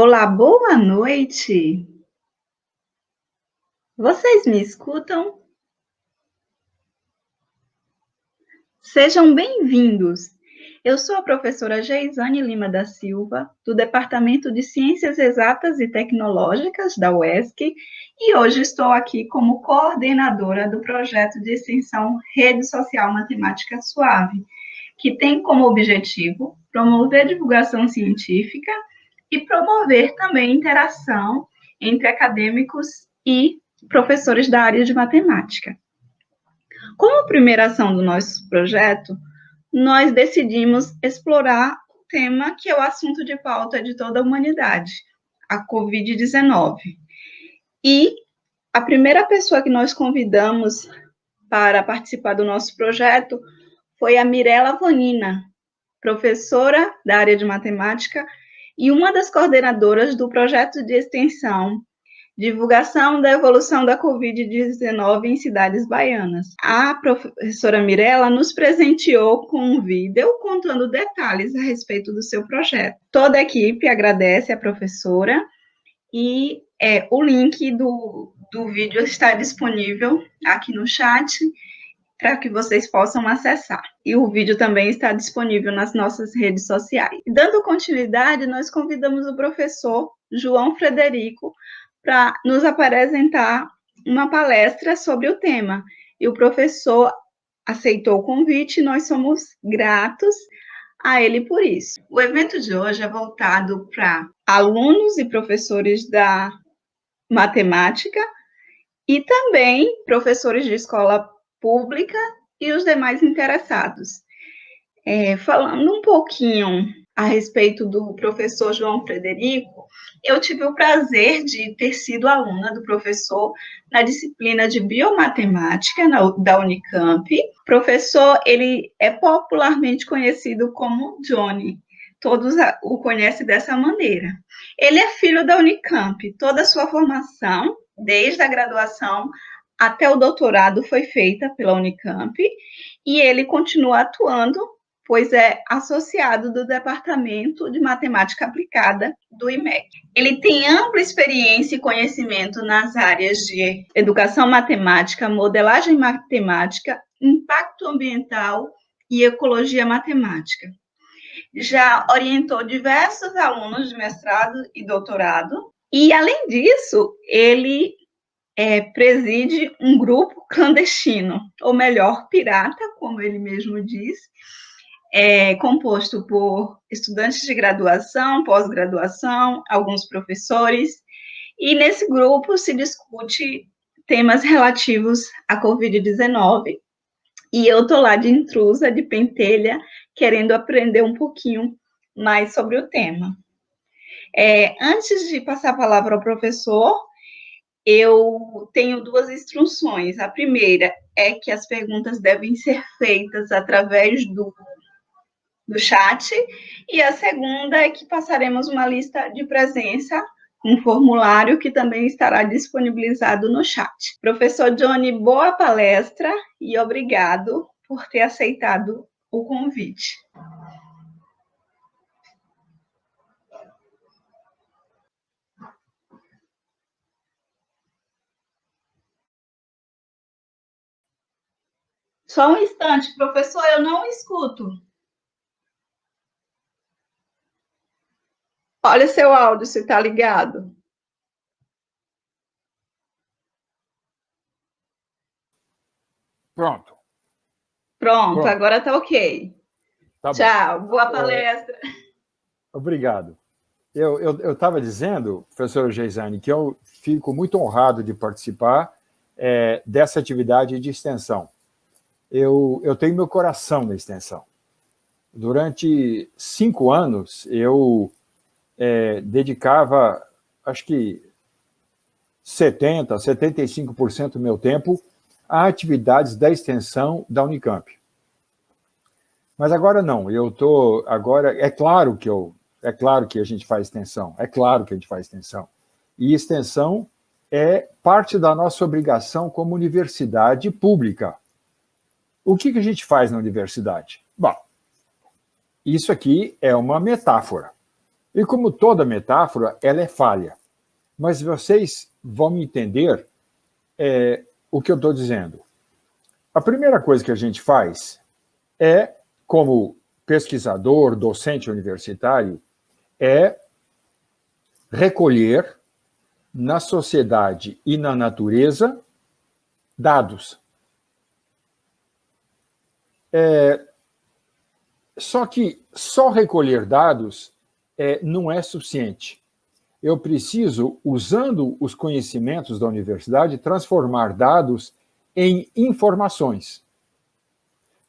Olá, boa noite. Vocês me escutam? Sejam bem-vindos. Eu sou a professora Geisane Lima da Silva, do Departamento de Ciências Exatas e Tecnológicas da UESC, e hoje estou aqui como coordenadora do projeto de extensão Rede Social Matemática Suave, que tem como objetivo promover divulgação científica e promover também interação entre acadêmicos e professores da área de matemática. Como primeira ação do nosso projeto, nós decidimos explorar o tema que é o assunto de pauta de toda a humanidade, a Covid-19. E a primeira pessoa que nós convidamos para participar do nosso projeto foi a Mirella Vanina, professora da área de matemática e uma das coordenadoras do projeto de extensão Divulgação da Evolução da Covid-19 em Cidades Baianas. A professora Mirella nos presenteou com um vídeo contando detalhes a respeito do seu projeto. Toda a equipe agradece a professora e o link do vídeo está disponível aqui no chat para que vocês possam acessar. E o vídeo também está disponível nas nossas redes sociais. Dando continuidade, nós convidamos o professor João Frederico para nos apresentar uma palestra sobre o tema. E o professor aceitou o convite e nós somos gratos a ele por isso. O evento de hoje é voltado para alunos e professores da matemática e também professores de escola pública e os demais interessados. Falando um pouquinho a respeito do professor João Frederico, eu tive o prazer de ter sido aluna do professor na disciplina de biomatemática da Unicamp. O professor, ele é popularmente conhecido como Johnny. Todos o conhecem dessa maneira. Ele é filho da Unicamp. Toda a sua formação, desde a graduação até o doutorado, foi feita pela Unicamp. E ele continua atuando, pois é associado do Departamento de Matemática Aplicada do IMEC. Ele tem ampla experiência e conhecimento nas áreas de educação matemática, modelagem matemática, impacto ambiental e ecologia matemática. Já orientou diversos alunos de mestrado e doutorado, e, além disso, ele preside um grupo clandestino, ou melhor, pirata, como ele mesmo diz, composto por estudantes de graduação, pós-graduação, alguns professores, e nesse grupo se discute temas relativos à Covid-19, e eu estou lá de intrusa, de pentelha, querendo aprender um pouquinho mais sobre o tema. Antes de passar a palavra ao professor, eu tenho duas instruções. A primeira é que as perguntas devem ser feitas através do chat, e a segunda é que passaremos uma lista de presença, um formulário que também estará disponibilizado no chat. Professor Johnny, boa palestra e obrigado por ter aceitado o convite. Só um instante, professor, eu não escuto. Olha seu áudio, se está ligado. Pronto. Pronto, agora está ok. Tá Tchau, bom. boa palestra. Obrigado. Eu estava dizendo, professor Geisane, que eu fico muito honrado de participar dessa atividade de extensão. Eu tenho meu coração na extensão. Durante 5 anos, eu dedicava, acho que 75% do meu tempo a atividades da extensão da Unicamp. Mas agora não, agora é claro que a gente faz extensão, E extensão é parte da nossa obrigação como universidade pública. O que a gente faz na universidade? Bom, isso aqui é uma metáfora. E como toda metáfora, ela é falha. Mas vocês vão me entender o que eu estou dizendo. A primeira coisa que a gente faz é, como pesquisador, docente universitário, é recolher na sociedade e na natureza dados. Só que só recolher dados não é suficiente. Eu preciso, usando os conhecimentos da universidade, transformar dados em informações.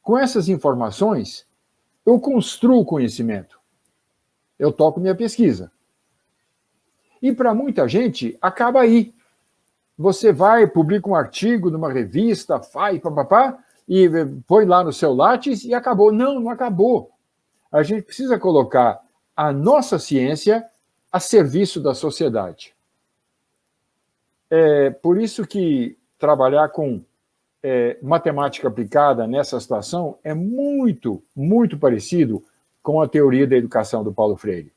Com essas informações, eu construo conhecimento. Eu toco minha pesquisa. E para muita gente, acaba aí. Você vai, publica um artigo numa revista, faz, papapá, e põe lá no seu Lattes e acabou. Não, não acabou. A gente precisa colocar a nossa ciência a serviço da sociedade. É por isso que trabalhar com matemática aplicada nessa situação é muito, muito parecido com a teoria da educação do Paulo Freire.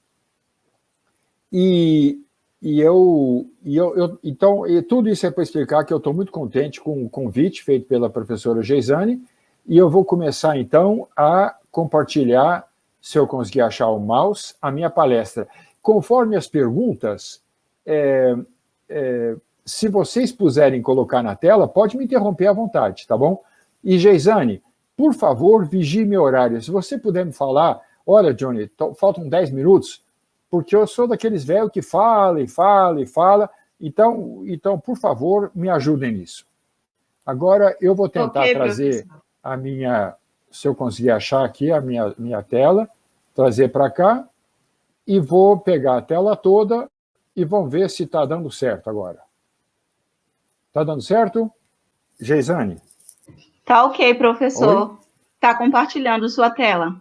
Então, tudo isso é para explicar que eu estou muito contente com o convite feito pela professora Geisane, e eu vou começar, então, a compartilhar, se eu conseguir achar o mouse, a minha palestra. Conforme as perguntas, se vocês puserem colocar na tela, pode me interromper à vontade, tá bom? E, Geisane, por favor, vigie meu horário. Se você puder me falar, olha, Johnny, faltam 10 minutos, porque eu sou daqueles velhos que fala e fala e fala, então, por favor, me ajudem nisso. Agora, eu vou tentar trazer professor. A minha, se eu conseguir achar aqui a minha tela, trazer para cá, e vou pegar a tela toda e vamos ver se está dando certo agora. Está dando certo? Geisane? Tá ok, professor. Está compartilhando sua tela.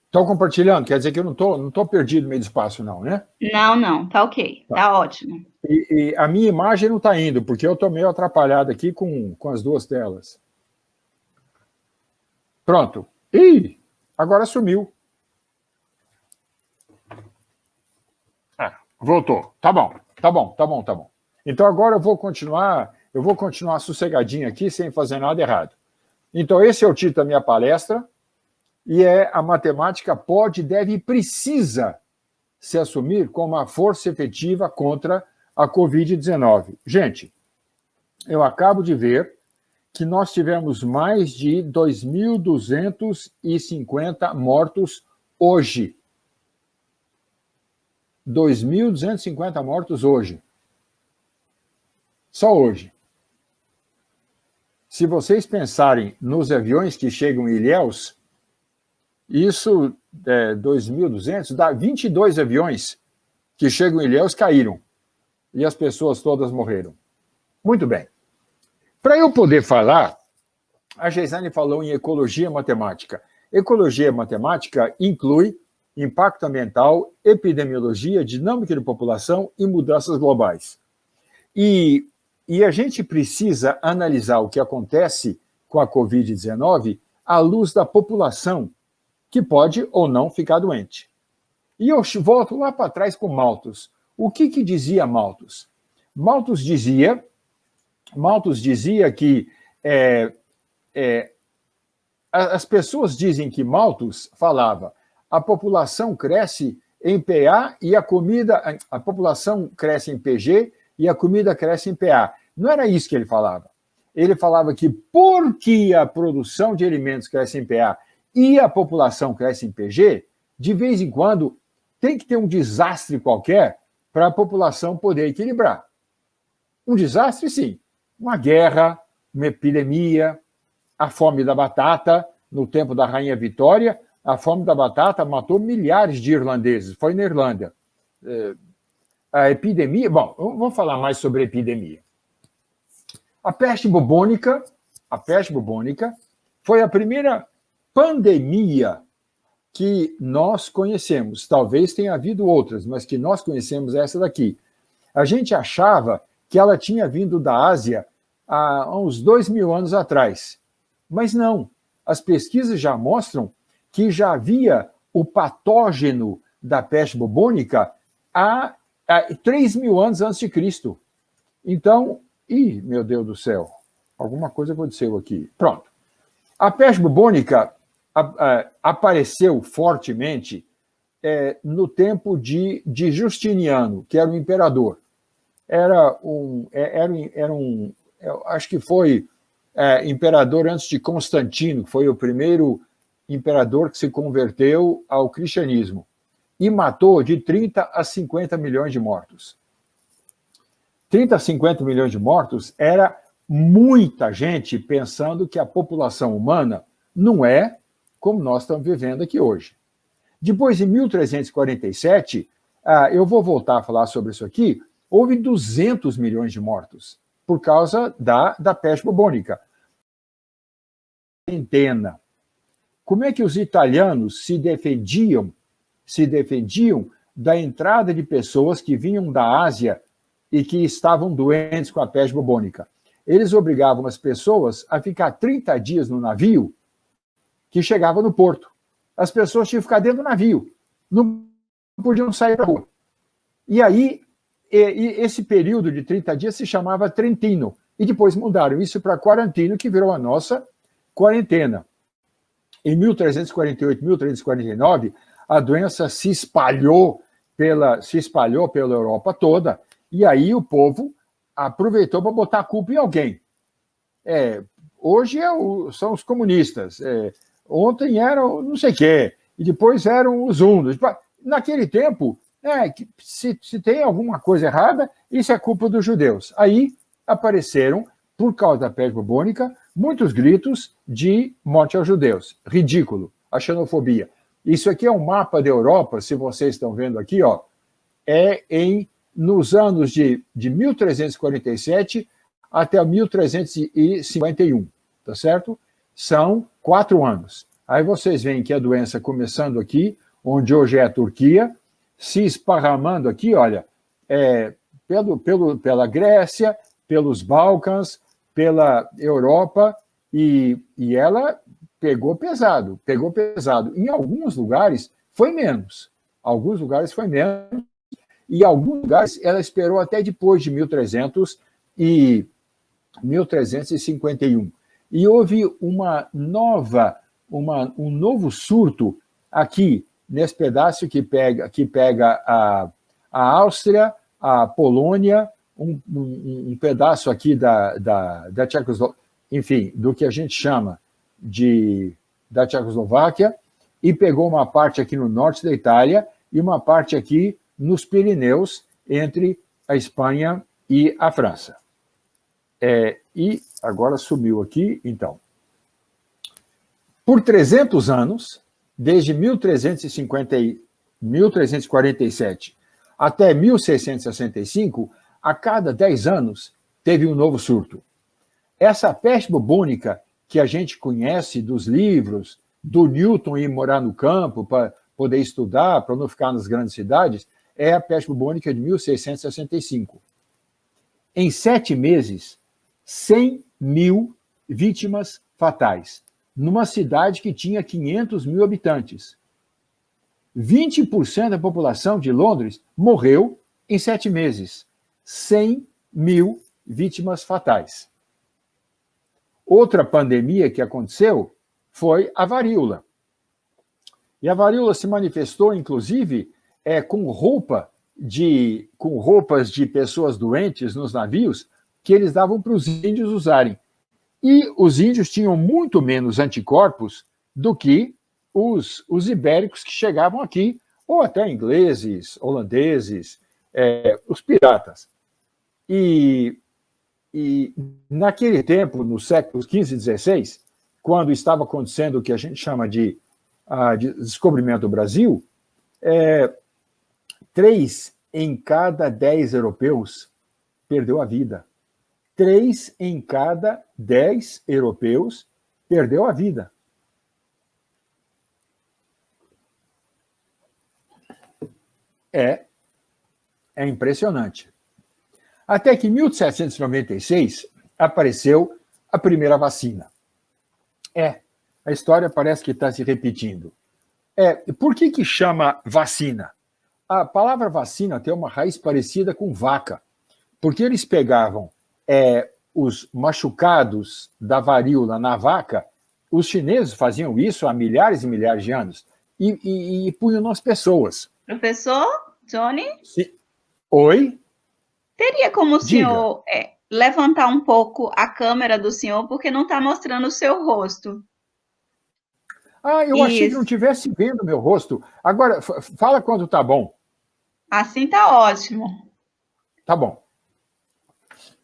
Estou compartilhando, quer dizer que eu não tô perdido no meio do espaço, não, né? Não, tá ok, tá ótimo. E a minha imagem não está indo, porque eu estou meio atrapalhado aqui com as duas telas. Pronto. Ih, agora sumiu. Voltou. Tá bom. Então agora eu vou continuar sossegadinho aqui, sem fazer nada errado. Então esse é o título da minha palestra, e a matemática pode, deve e precisa se assumir como uma força efetiva contra a Covid-19. Gente, eu acabo de ver que nós tivemos mais de 2.250 mortos hoje. 2.250 mortos hoje. Só hoje. Se vocês pensarem nos aviões que chegam em Ilhéus, isso, 2.200, dá 22 aviões que chegam em Ilhéus caíram. E as pessoas todas morreram. Muito bem. Para eu poder falar, a Geisane falou em ecologia matemática. Ecologia matemática inclui impacto ambiental, epidemiologia, dinâmica de população e mudanças globais. E a gente precisa analisar o que acontece com a Covid-19 à luz da população, que pode ou não ficar doente. E eu volto lá para trás com Malthus. O que dizia Malthus? Malthus dizia que as pessoas dizem que Malthus falava: a população cresce em PA e a população cresce em PG e a comida cresce em PA. Não era isso que ele falava. Ele falava que porque a produção de alimentos cresce em PA e a população cresce em PG, de vez em quando tem que ter um desastre qualquer para a população poder equilibrar. Um desastre, sim. Uma guerra, uma epidemia, a fome da batata, no tempo da Rainha Vitória, a fome da batata matou milhares de irlandeses, foi na Irlanda. A epidemia, bom, vamos falar mais sobre a epidemia. A peste bubônica foi a primeira pandemia que nós conhecemos. Talvez tenha havido outras, mas que nós conhecemos essa daqui. A gente achava que ela tinha vindo da Ásia há uns 2.000 anos atrás. Mas não. As pesquisas já mostram que já havia o patógeno da peste bubônica há 3.000 anos antes de Cristo. Então, meu Deus do céu, alguma coisa aconteceu aqui. Pronto. A peste bubônica apareceu fortemente no tempo de Justiniano, que era um imperador. Acho que foi imperador antes de Constantino, que foi o primeiro imperador que se converteu ao cristianismo, e matou de 30 a 50 milhões de mortos. 30 a 50 milhões de mortos era muita gente pensando que a população humana não é como nós estamos vivendo aqui hoje. Depois, em 1347, eu vou voltar a falar sobre isso aqui, houve 200 milhões de mortos por causa da peste bubônica. Quarentena. Como é que os italianos se defendiam da entrada de pessoas que vinham da Ásia e que estavam doentes com a peste bubônica? Eles obrigavam as pessoas a ficar 30 dias no navio que chegava no porto. As pessoas tinham que ficar dentro do navio, não podiam sair da rua. E aí, esse período de 30 dias se chamava Trentino, e depois mudaram isso para Quarantino, que virou a nossa quarentena. Em 1348, 1349, a doença se espalhou pela Europa toda, e aí o povo aproveitou para botar a culpa em alguém. Hoje são os comunistas, ontem eram não sei o quê, e depois eram os hunos. Naquele tempo, se tem alguma coisa errada, isso é culpa dos judeus. Aí apareceram, por causa da peste bubônica, muitos gritos de morte aos judeus. Ridículo, a xenofobia. Isso aqui é um mapa da Europa, se vocês estão vendo aqui, ó, nos anos de 1347 até 1351, tá certo? São 4 anos. Aí vocês veem que a doença começando aqui, onde hoje é a Turquia, se esparramando aqui, olha, pela Grécia, pelos Balcãs, pela Europa, e ela pegou pesado. Em alguns lugares foi menos. E em alguns lugares ela esperou até depois de 1351. E houve um novo surto aqui, nesse pedaço que pega a Áustria, a Polônia, um pedaço aqui da Tchecoslováquia, enfim, do que a gente chama da Tchecoslováquia, e pegou uma parte aqui no norte da Itália e uma parte aqui nos Pirineus, entre a Espanha e a França. E agora sumiu aqui, então. Por 300 anos, desde 1347 até 1665, a cada 10 anos, teve um novo surto. Essa peste bubônica que a gente conhece dos livros, do Newton ir morar no campo para poder estudar, para não ficar nas grandes cidades, é a peste bubônica de 1665. Em 7 meses, 100 mil vítimas fatais, numa cidade que tinha 500 mil habitantes. 20% da população de Londres morreu em 7 meses. 100 mil vítimas fatais. Outra pandemia que aconteceu foi a varíola. E a varíola se manifestou, inclusive, com roupas de pessoas doentes nos navios que eles davam para os índios usarem. E os índios tinham muito menos anticorpos do que os ibéricos que chegavam aqui, ou até ingleses, holandeses, os piratas. E naquele tempo, nos séculos XV e XVI, quando estava acontecendo o que a gente chama de descobrimento do Brasil, 3 em cada 10 europeus perdeu a vida. 3 em cada 10 europeus perdeu a vida. É impressionante. Até que em 1796 apareceu a primeira vacina. A história parece que está se repetindo. Por que chama vacina? A palavra vacina tem uma raiz parecida com vaca, porque eles pegavam os machucados da varíola na vaca, os chineses faziam isso há milhares e milhares de anos, e punham nas pessoas. Professor Johnny? Sim. Oi? Teria como o senhor levantar um pouco a câmera do senhor, porque não está mostrando o seu rosto. Eu achei que não estivesse vendo o meu rosto. Agora, fala quando tá bom. Assim tá ótimo. Tá bom.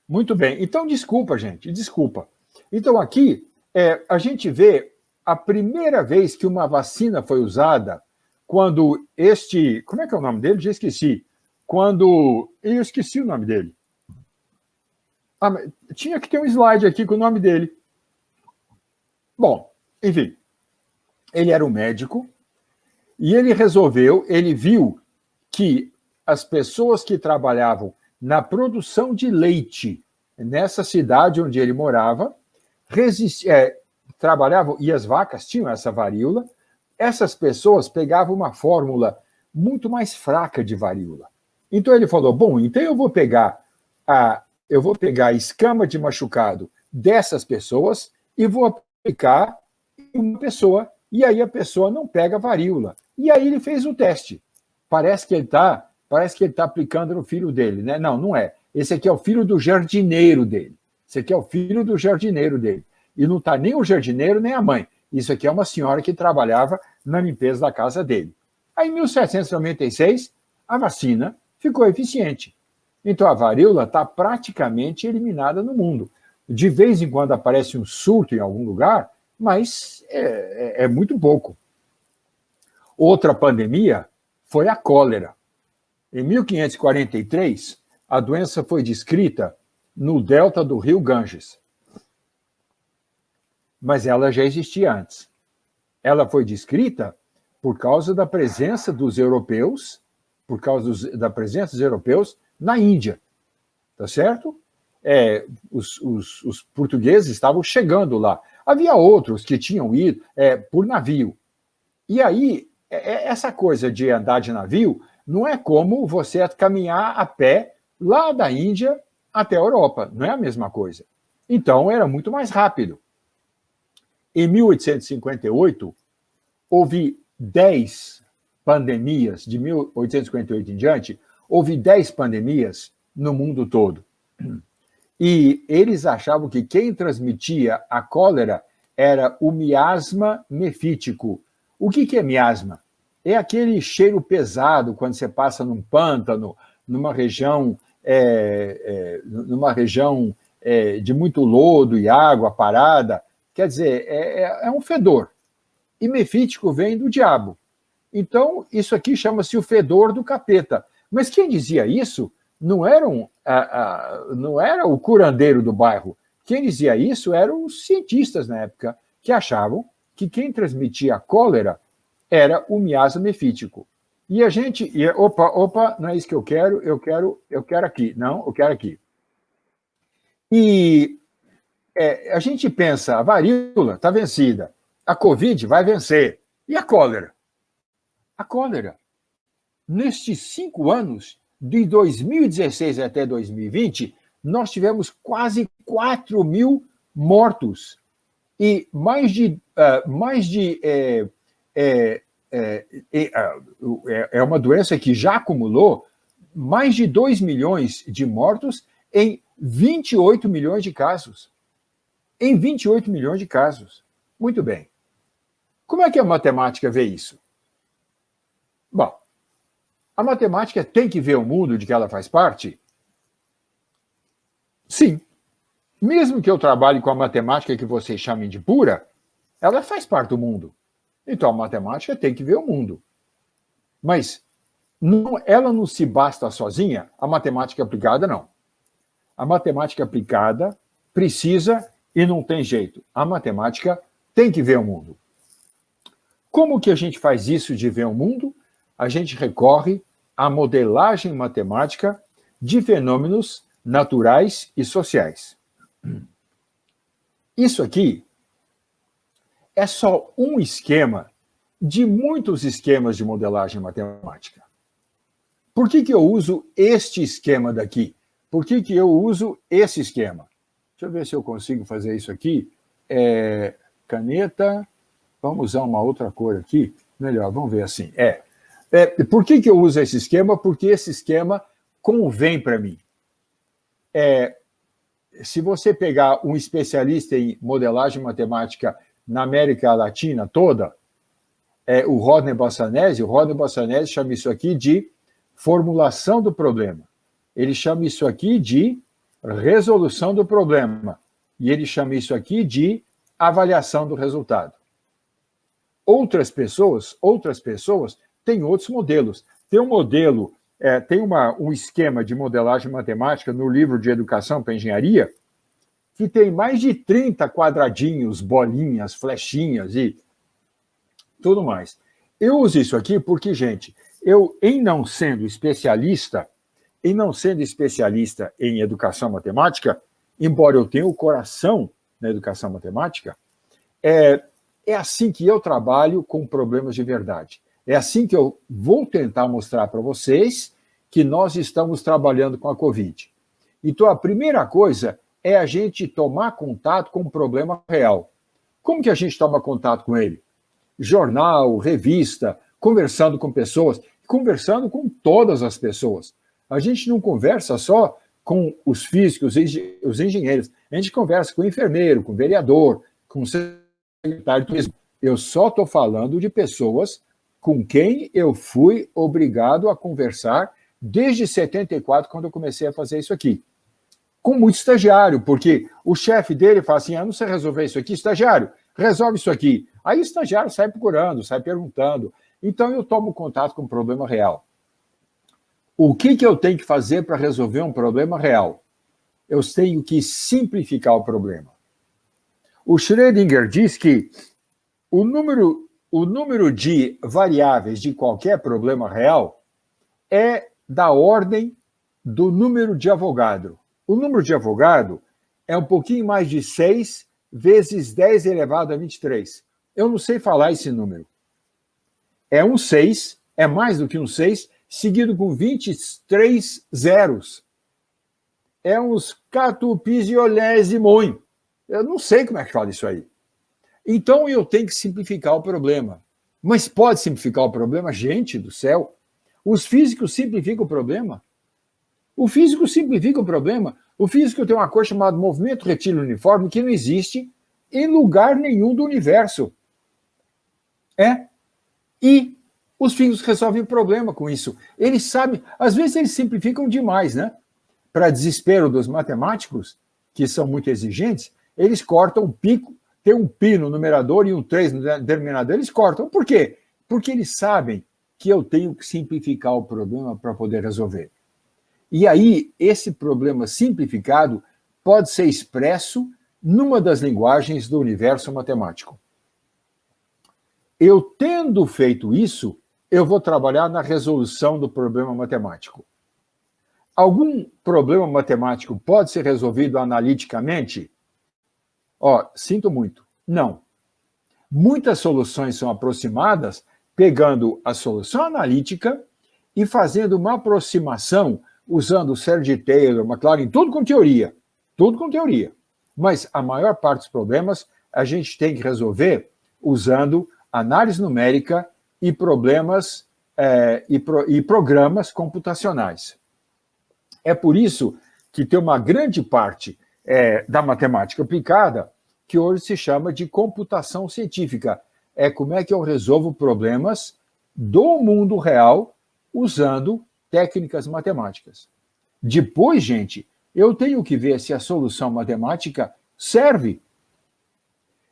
Muito bem. Então, desculpa, gente, desculpa. Então, aqui, a gente vê a primeira vez que uma vacina foi usada, quando como é que é o nome dele? Já esqueci. Eu esqueci o nome dele. Tinha que ter um slide aqui com o nome dele. Bom, enfim. Ele era um médico e ele viu que as pessoas que trabalhavam na produção de leite nessa cidade onde ele morava trabalhavam, e as vacas tinham essa varíola, essas pessoas pegavam uma fórmula muito mais fraca de varíola. Então ele falou, bom, então eu vou pegar a escama de machucado dessas pessoas e vou aplicar em uma pessoa, e aí a pessoa não pega varíola. E aí ele fez o teste. Parece que ele está aplicando no filho dele, né? Não, não é. Esse aqui é o filho do jardineiro dele. Esse aqui é o filho do jardineiro dele. E não está nem o jardineiro, nem a mãe. Isso aqui é uma senhora que trabalhava na limpeza da casa dele. Aí, em 1796, a vacina ficou eficiente. Então, a varíola está praticamente eliminada no mundo. De vez em quando aparece um surto em algum lugar, mas é muito pouco. Outra pandemia foi a cólera. Em 1543, a doença foi descrita no delta do rio Ganges. Mas ela já existia antes. Ela foi descrita por causa da presença dos europeus, na Índia. Tá certo? Os portugueses estavam chegando lá. Havia outros que tinham ido por navio. E aí, essa coisa de andar de navio não é como você caminhar a pé lá da Índia até a Europa. Não é a mesma coisa. Então, era muito mais rápido. Em 1858, houve 10 pandemias, de 1858 em diante, houve 10 pandemias no mundo todo. E eles achavam que quem transmitia a cólera era o miasma mefítico. O que é miasma? É aquele cheiro pesado quando você passa num pântano, numa região de muito lodo e água parada. Quer dizer, é um fedor. E mefítico vem do diabo. Então, isso aqui chama-se o fedor do capeta. Mas quem dizia isso não era o curandeiro do bairro. Quem dizia isso eram os cientistas na época, que achavam que quem transmitia a cólera era o miasma mefítico. E a gente... Opa, não é isso que eu quero aqui. Não, eu quero aqui. E a gente pensa, a varíola está vencida, a Covid vai vencer. E a cólera? A cólera. Nestes 5 anos, de 2016 até 2020, nós tivemos quase 4 mil mortos. E é uma doença que já acumulou mais de 2 milhões de mortos em 28 milhões de casos. Em 28 milhões de casos. Muito bem. Como é que a matemática vê isso? Bom, a matemática tem que ver o mundo de que ela faz parte? Sim. Mesmo que eu trabalhe com a matemática que vocês chamem de pura, ela faz parte do mundo. Então a matemática tem que ver o mundo. Mas ela não se basta sozinha, a matemática aplicada não. A matemática aplicada precisa e não tem jeito. A matemática tem que ver o mundo. Como que a gente faz isso de ver o mundo? A gente recorre à modelagem matemática de fenômenos naturais e sociais. Isso aqui é só um esquema de muitos esquemas de modelagem matemática. Por que eu uso este esquema daqui? Por que eu uso esse esquema? Deixa eu ver se eu consigo fazer isso aqui. Caneta, vamos usar uma outra cor aqui. Melhor, vamos ver assim. Por que eu uso esse esquema? Porque esse esquema convém para mim. Se você pegar um especialista em modelagem matemática na América Latina toda, o Rodney Bassanese chama isso aqui de formulação do problema. Ele chama isso aqui de resolução do problema. E ele chama isso aqui de avaliação do resultado. Outras pessoas têm outros modelos. Tem um modelo, um esquema de modelagem matemática no livro de Educação para Engenharia, que tem mais de 30 quadradinhos, bolinhas, flechinhas e tudo mais. Eu uso isso aqui porque, gente, em não sendo especialista em educação matemática, embora eu tenha o coração na educação matemática, é assim que eu trabalho com problemas de verdade. É assim que eu vou tentar mostrar para vocês que nós estamos trabalhando com a Covid. Então, a primeira coisa é a gente tomar contato com o problema real. Como que a gente toma contato com ele? Jornal, revista, conversando com pessoas, conversando com todas as pessoas. A gente não conversa só com os físicos, os engenheiros. A gente conversa com o enfermeiro, com o vereador, com o secretário de turismo. Eu só estou falando de pessoas com quem eu fui obrigado a conversar desde 74, quando eu comecei a fazer isso aqui. Com muito estagiário, porque o chefe dele fala assim, não sei resolver isso aqui, estagiário, resolve isso aqui. Aí o estagiário sai procurando, sai perguntando. Então eu tomo contato com o problema real. O que eu tenho que fazer para resolver um problema real? Eu tenho que simplificar o problema. O Schrödinger diz que o número de variáveis de qualquer problema real é da ordem do número de Avogadro. O número de Avogadro é um pouquinho mais de 6 vezes 10 elevado a 23. Eu não sei falar esse número. É um 6, é mais do que um 6, seguido com 23 zeros. É uns catupiziolésimoi. Eu não sei como é que fala isso aí. Então eu tenho que simplificar o problema. Mas pode simplificar o problema? Gente do céu! Os físicos simplificam o problema? O físico simplifica o problema. O físico tem uma coisa chamada movimento retíleo uniforme que não existe em lugar nenhum do universo. E os físicos resolvem o problema com isso. Eles sabem, às vezes eles simplificam demais, né? Para desespero dos matemáticos, que são muito exigentes, eles cortam um pico, tem um pi no numerador e um 3 no denominador, eles cortam. Por quê? Porque eles sabem que eu tenho que simplificar o problema para poder resolver. E aí, esse problema simplificado pode ser expresso numa das linguagens do universo matemático. Eu tendo feito isso, eu vou trabalhar na resolução do problema matemático. Algum problema matemático pode ser resolvido analiticamente? Sinto muito. Não. Muitas soluções são aproximadas pegando a solução analítica e fazendo uma aproximação usando o Serge-Taylor, McLaren, tudo com teoria. Tudo com teoria. Mas a maior parte dos problemas a gente tem que resolver usando análise numérica e problemas e programas computacionais. É por isso que tem uma grande parte da matemática aplicada que hoje se chama de computação científica. Como é que eu resolvo problemas do mundo real usando técnicas matemáticas. Depois, gente, eu tenho que ver se a solução matemática serve.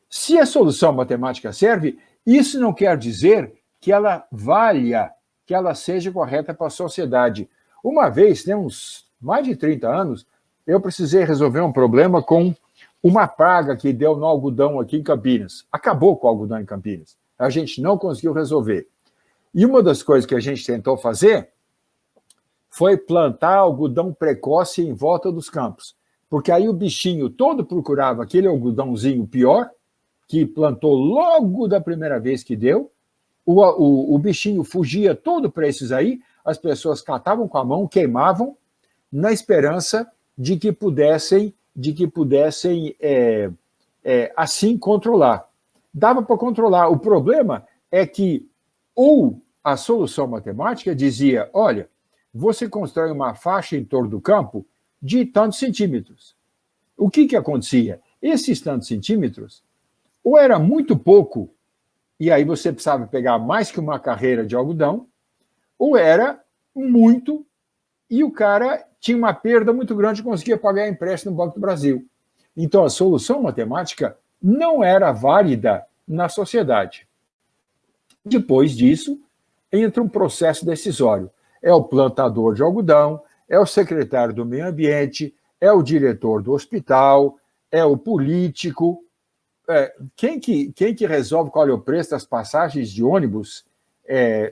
Se a solução matemática serve, isso não quer dizer que ela valha, que ela seja correta para a sociedade. Uma vez, tem uns mais de 30 anos, eu precisei resolver um problema com uma praga que deu no algodão aqui em Campinas. Acabou com o algodão em Campinas. A gente não conseguiu resolver. E uma das coisas que a gente tentou fazer foi plantar algodão precoce em volta dos campos. Porque aí o bichinho todo procurava aquele algodãozinho pior, que plantou logo da primeira vez que deu, o bichinho fugia todo para esses aí, as pessoas catavam com a mão, queimavam, na esperança de que pudessem assim controlar. Dava para controlar. O problema é que ou a solução matemática dizia, olha, você constrói uma faixa em torno do campo de tantos centímetros. O que acontecia? Esses tantos centímetros, ou era muito pouco, e aí você precisava pegar mais que uma carreira de algodão, ou era muito, e o cara tinha uma perda muito grande e conseguia pagar empréstimo no Banco do Brasil. Então, a solução matemática não era válida na sociedade. Depois disso, entra um processo decisório. É o plantador de algodão, é o secretário do meio ambiente, é o diretor do hospital, é o político. Quem que resolve qual é o preço das passagens de ônibus,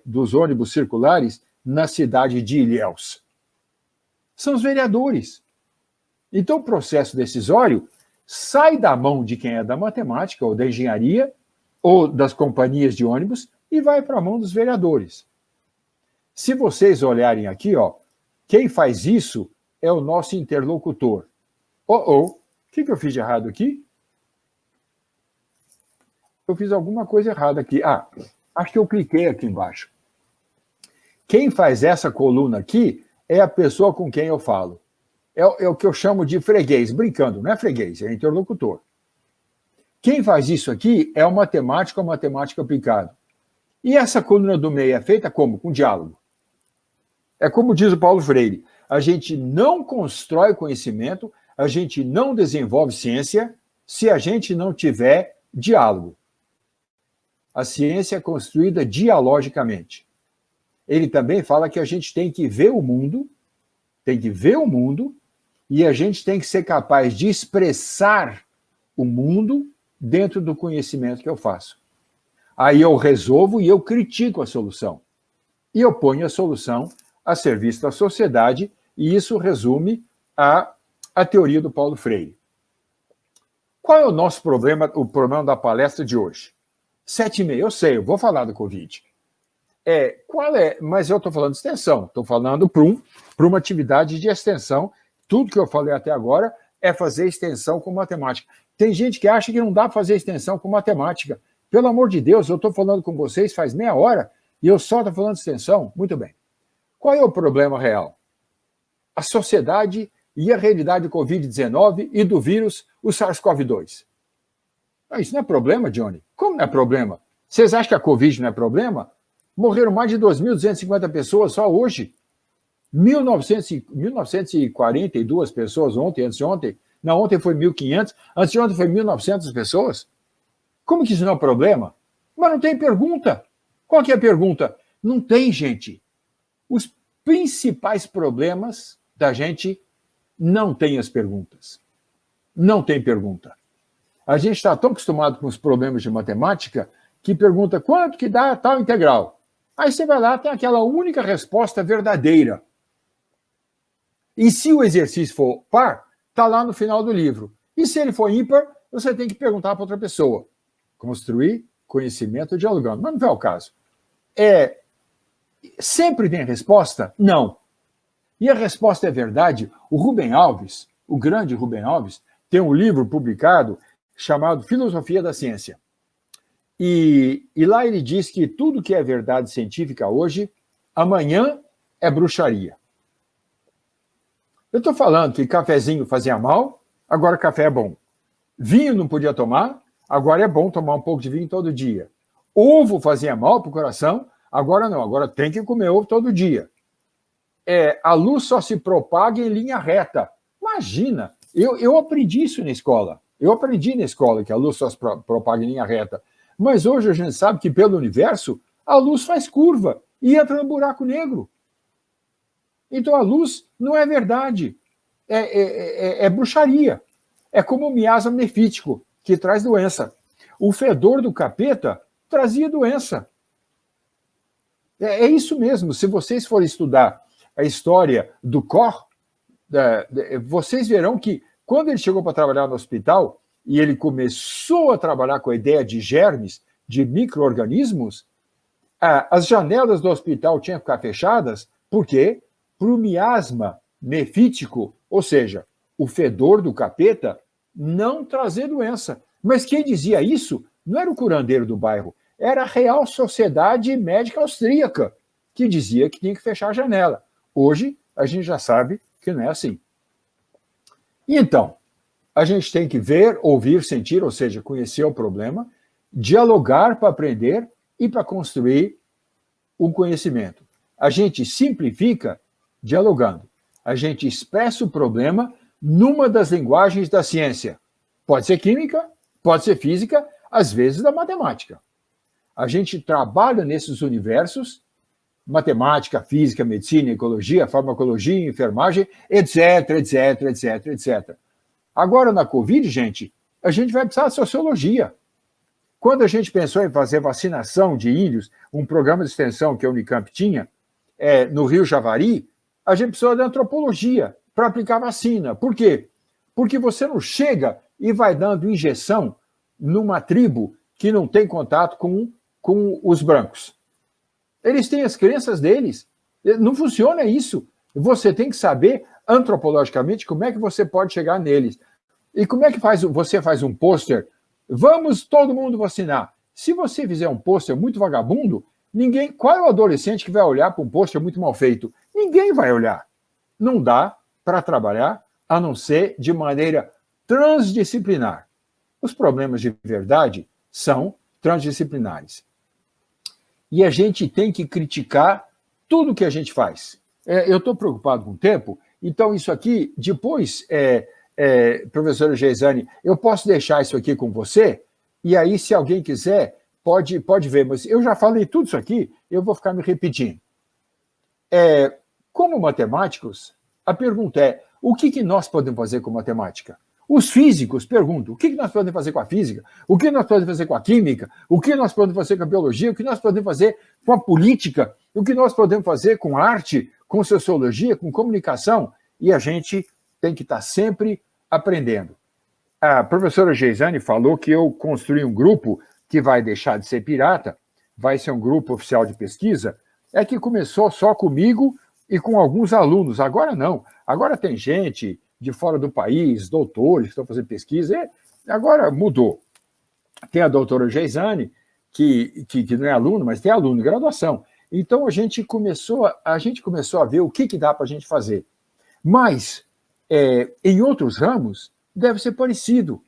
dos ônibus circulares na cidade de Ilhéus? São os vereadores. Então, o processo decisório sai da mão de quem é da matemática, ou da engenharia, ou das companhias de ônibus, e vai para a mão dos vereadores. Se vocês olharem aqui, quem faz isso é o nosso interlocutor. O que eu fiz de errado aqui? Eu fiz alguma coisa errada aqui. Acho que eu cliquei aqui embaixo. Quem faz essa coluna aqui é a pessoa com quem eu falo. É o que eu chamo de freguês, brincando, não é freguês, é interlocutor. Quem faz isso aqui é o matemático aplicado. E essa coluna do meio é feita como? Com diálogo. É como diz o Paulo Freire, a gente não constrói conhecimento, a gente não desenvolve ciência se a gente não tiver diálogo. A ciência é construída dialogicamente. Ele também fala que a gente tem que ver o mundo, e a gente tem que ser capaz de expressar o mundo dentro do conhecimento que eu faço. Aí eu resolvo e eu critico a solução. E eu ponho a solução a serviço da sociedade, e isso resume a teoria do Paulo Freire. Qual é o nosso problema, o problema da palestra de hoje? 7h30, eu sei, eu vou falar do Covid. Mas eu estou falando de extensão, estou falando para uma atividade de extensão. Tudo que eu falei até agora é fazer extensão com matemática. Tem gente que acha que não dá para fazer extensão com matemática. Pelo amor de Deus, eu estou falando com vocês faz meia hora e eu só estou falando de extensão? Muito bem. Qual é o problema real? A sociedade e a realidade do Covid-19 e do vírus, o SARS-CoV-2. Isso não é problema, Johnny? Como não é problema? Vocês acham que a Covid não é problema? Morreram mais de 2.250 pessoas só hoje. 1.942 pessoas ontem, antes de ontem. Não, ontem foi 1.500, antes de ontem foi 1.900 pessoas. Como que isso não é problema? Mas não tem pergunta. Qual que é a pergunta? Não tem, gente. Os principais problemas da gente não tem as perguntas. Não tem pergunta. A gente está tão acostumado com os problemas de matemática que pergunta quanto que dá tal integral. Aí você vai lá, tem aquela única resposta verdadeira. E se o exercício for par, está lá no final do livro. E se ele for ímpar, você tem que perguntar para outra pessoa. Construir conhecimento dialogando. Mas não é o caso. Sempre tem resposta? Não. E a resposta é verdade. O Rubem Alves, o grande Rubem Alves, tem um livro publicado chamado Filosofia da Ciência. E lá ele diz que tudo que é verdade científica hoje, amanhã é bruxaria. Eu estou falando que cafezinho fazia mal, agora café é bom. Vinho não podia tomar, agora é bom tomar um pouco de vinho todo dia. Ovo fazia mal para o coração, agora não, agora tem que comer ovo todo dia. A luz só se propaga em linha reta. Imagina, eu aprendi isso na escola. Eu aprendi na escola que a luz só se propaga em linha reta. Mas hoje a gente sabe que pelo universo a luz faz curva e entra no buraco negro. Então a luz não é verdade, é bruxaria. É como o miasma nefítico, que traz doença. O fedor do capeta trazia doença. É isso mesmo, se vocês forem estudar a história do Koch, vocês verão que quando ele chegou para trabalhar no hospital e ele começou a trabalhar com a ideia de germes, de micro-organismos, As janelas do hospital tinham que ficar fechadas, por quê? Para o miasma nefítico, ou seja, o fedor do capeta, não trazer doença. Mas quem dizia isso não era o curandeiro do bairro, era a Real Sociedade Médica Austríaca, que dizia que tinha que fechar a janela. Hoje, a gente já sabe que não é assim. E então, a gente tem que ver, ouvir, sentir, ou seja, conhecer o problema, dialogar para aprender e para construir um conhecimento. A gente simplifica dialogando. A gente expressa o problema numa das linguagens da ciência. Pode ser química, pode ser física, às vezes da matemática. A gente trabalha nesses universos, matemática, física, medicina, ecologia, farmacologia, enfermagem, etc, etc, etc, etc. Agora, na Covid, gente, a gente vai precisar de sociologia. Quando a gente pensou em fazer vacinação de índios, um programa de extensão que a Unicamp tinha, no Rio Javari, a gente precisou de antropologia para aplicar vacina. Por quê? Porque você não chega e vai dando injeção numa tribo que não tem contato com os brancos. Eles têm as crenças deles. Não funciona isso. Você tem que saber, antropologicamente, como é que você pode chegar neles. E como é que você faz um pôster? Vamos todo mundo vacinar. Se você fizer um pôster muito vagabundo, qual é o adolescente que vai olhar para um pôster muito mal feito? Ninguém vai olhar. Não dá para trabalhar, a não ser de maneira transdisciplinar. Os problemas de verdade são transdisciplinares. E a gente tem que criticar tudo que a gente faz. Eu estou preocupado com o tempo, então isso aqui, depois, professora Geisani, eu posso deixar isso aqui com você, e aí, se alguém quiser, pode ver, mas eu já falei tudo isso aqui, eu vou ficar me repetindo. Como matemáticos, a pergunta é, o que nós podemos fazer com matemática? Os físicos perguntam, o que nós podemos fazer com a física? O que nós podemos fazer com a química? O que nós podemos fazer com a biologia? O que nós podemos fazer com a política? O que nós podemos fazer com arte, com sociologia, com comunicação? E a gente tem que estar sempre aprendendo. A professora Geisani falou que eu construí um grupo que vai deixar de ser pirata, vai ser um grupo oficial de pesquisa, que começou só comigo e com alguns alunos. Agora não. Agora tem gente de fora do país, doutores que estão fazendo pesquisa, agora mudou. Tem a doutora Geisani, que não é aluno, mas tem aluno de graduação. Então, a gente começou a ver o que dá para a gente fazer. Mas, em outros ramos, deve ser parecido.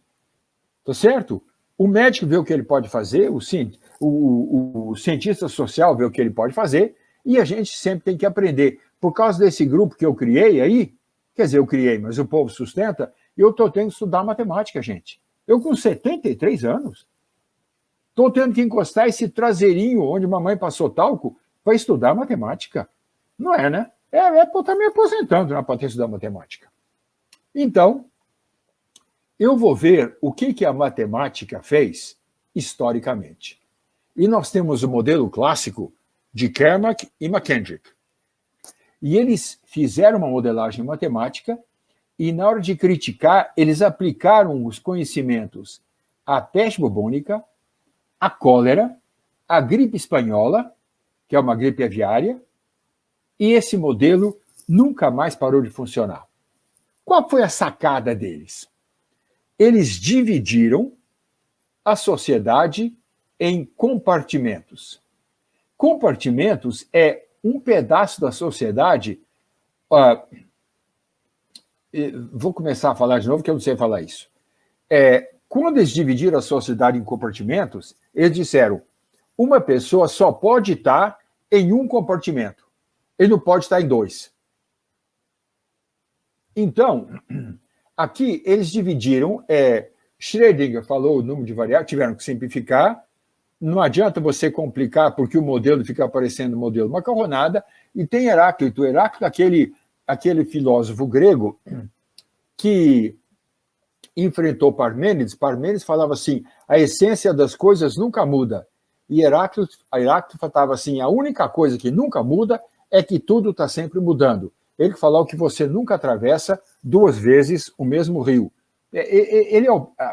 Tá certo? O médico vê o que ele pode fazer, o cientista social vê o que ele pode fazer, e a gente sempre tem que aprender. Por causa desse grupo que eu criei aí, quer dizer, eu criei, mas o povo sustenta, eu estou tendo que estudar matemática, gente. Eu com 73 anos, estou tendo que encostar esse traseirinho onde mamãe passou talco para estudar matemática. Não é, né? Para estar me aposentando, né, para ter que estudar matemática. Então, eu vou ver o que a matemática fez historicamente. E nós temos o modelo clássico de Kermack e McKendrick. E eles fizeram uma modelagem matemática e, na hora de criticar, eles aplicaram os conhecimentos à peste bubônica, à cólera, à gripe espanhola, que é uma gripe aviária, e esse modelo nunca mais parou de funcionar. Qual foi a sacada deles? Eles dividiram a sociedade em compartimentos. Compartimentos é um pedaço da sociedade. Vou começar a falar de novo, que eu não sei falar isso. Quando eles dividiram a sociedade em compartimentos, eles disseram: uma pessoa só pode estar em um compartimento, ele não pode estar em dois. Então, aqui eles dividiram, Schrödinger falou o número de variáveis, tiveram que simplificar. Não adianta você complicar, porque o modelo fica parecendo um modelo macarronada, e tem Heráclito. Heráclito, aquele filósofo grego que enfrentou Parmênides. Parmênides falava assim, a essência das coisas nunca muda. E Heráclito falava assim, a única coisa que nunca muda é que tudo está sempre mudando. Ele falou que você nunca atravessa duas vezes o mesmo rio.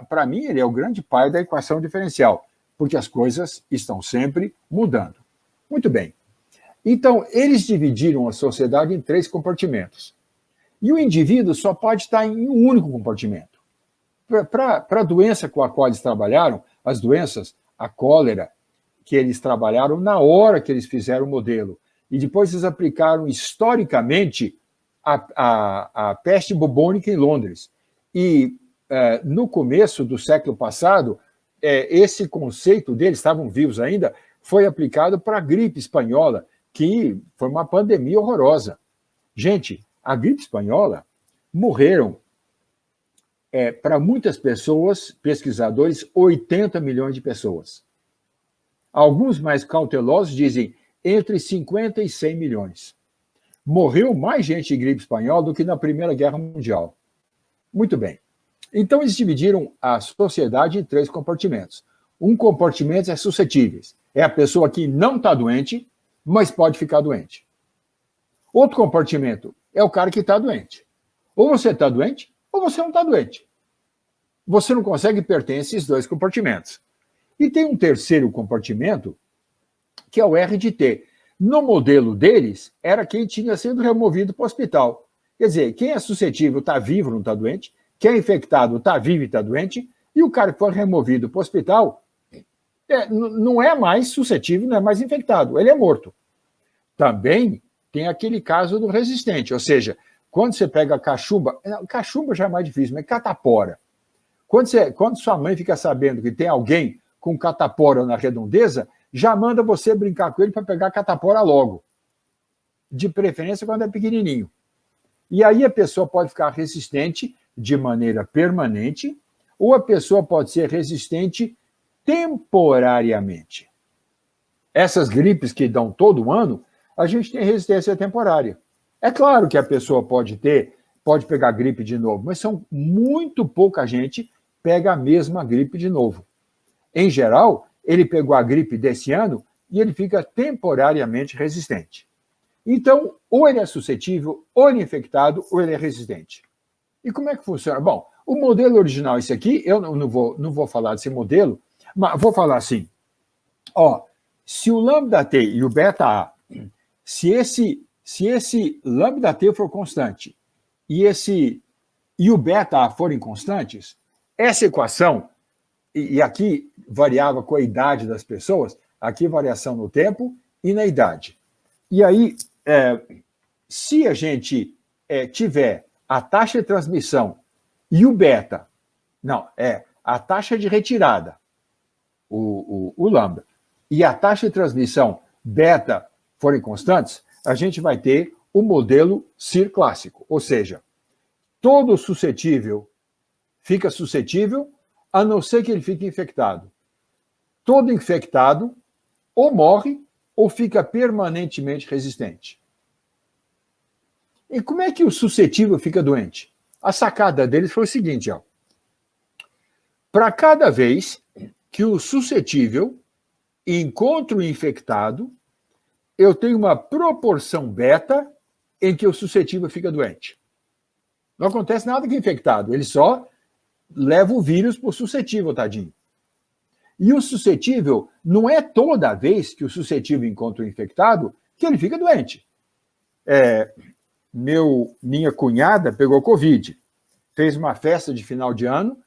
Para mim, ele é o grande pai da equação diferencial, porque as coisas estão sempre mudando. Muito bem. Então, eles dividiram a sociedade em 3 compartimentos. E o indivíduo só pode estar em um único compartimento. Para a doença com a qual eles trabalharam, as doenças, a cólera, que eles trabalharam na hora que eles fizeram o modelo. E depois eles aplicaram historicamente a peste bubônica em Londres. E no começo do século passado, esse conceito deles, estavam vivos ainda, foi aplicado para a gripe espanhola, que foi uma pandemia horrorosa. Gente, a gripe espanhola morreram, para muitas pessoas, pesquisadores, 80 milhões de pessoas. Alguns mais cautelosos dizem entre 50 e 100 milhões. Morreu mais gente de gripe espanhola do que na Primeira Guerra Mundial. Muito bem. Então, eles dividiram a sociedade em 3 compartimentos. Um compartimento é suscetíveis. É a pessoa que não está doente, mas pode ficar doente. Outro compartimento é o cara que está doente. Ou você está doente, ou você não está doente. Você não consegue pertencer a esses 2 compartimentos. E tem um terceiro compartimento, que é o R de T. No modelo deles, era quem tinha sido removido para o hospital. Quer dizer, quem é suscetível está vivo, não está doente. Quem é infectado está vivo e está doente. E o cara que foi removido para o hospital não é mais suscetível, não é mais infectado. Ele é morto. Também tem aquele caso do resistente. Ou seja, quando você pega a cachumba já é mais difícil, mas catapora. Quando sua mãe fica sabendo que tem alguém com catapora na redondeza, já manda você brincar com ele para pegar a catapora logo. De preferência quando é pequenininho. E aí a pessoa pode ficar resistente de maneira permanente, ou a pessoa pode ser resistente temporariamente. Essas gripes que dão todo ano, a gente tem resistência temporária. É claro que a pessoa pode pegar gripe de novo, mas são muito pouca gente pega a mesma gripe de novo. Em geral, ele pegou a gripe desse ano e ele fica temporariamente resistente. Então, ou ele é suscetível, ou ele é infectado, ou ele é resistente. E como é que funciona? Bom, o modelo original, esse aqui, eu não vou falar desse modelo, mas vou falar assim, se o lambda T e o beta A, se esse lambda T for constante e o beta A forem constantes, essa equação, e aqui variava com a idade das pessoas, aqui variação no tempo e na idade. E aí, se a gente tiver a taxa de transmissão e o beta, a taxa de retirada, o lambda, e a taxa de transmissão beta forem constantes, a gente vai ter o modelo CIR clássico, ou seja, todo suscetível fica suscetível, a não ser que ele fique infectado. Todo infectado ou morre ou fica permanentemente resistente. E como é que o suscetível fica doente? A sacada deles foi o seguinte, para cada vez que o suscetível encontra o infectado, eu tenho uma proporção beta em que o suscetível fica doente. Não acontece nada com o infectado, ele só leva o vírus para o suscetível, tadinho. E o suscetível, não é toda vez que o suscetível encontra o infectado que ele fica doente. Minha cunhada pegou Covid, fez uma festa de final de ano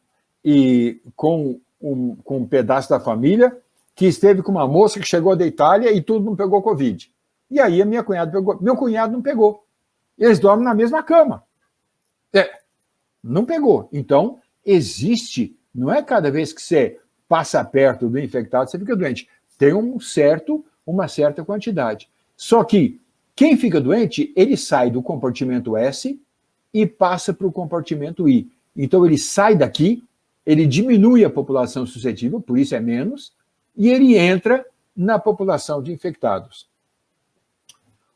e com um pedaço da família que esteve com uma moça que chegou da Itália e todo mundo pegou Covid. E aí a minha cunhada pegou. Meu cunhado não pegou. Eles dormem na mesma cama. Não pegou. Então, existe, não é cada vez que você passa perto do infectado, você fica doente. Tem uma certa quantidade. Só que quem fica doente, ele sai do compartimento S e passa para o compartimento I. Então, ele sai daqui, ele diminui a população suscetível, por isso é menos, e ele entra na população de infectados.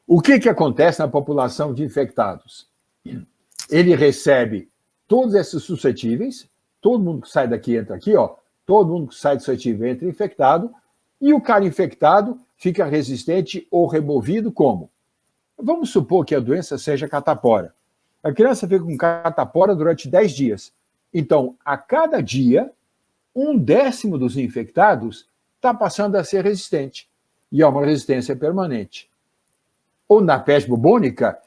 O que acontece na população de infectados? Ele recebe todos esses suscetíveis, todo mundo que sai daqui entra aqui, todo mundo que sai suscetível entra infectado, e o cara infectado fica resistente ou removido como? Vamos supor que a doença seja catapora. A criança fica com catapora durante 10 dias. Então, a cada dia, 1/10 dos infectados está passando a ser resistente. e é uma resistência permanente. Ou na peste bubônica,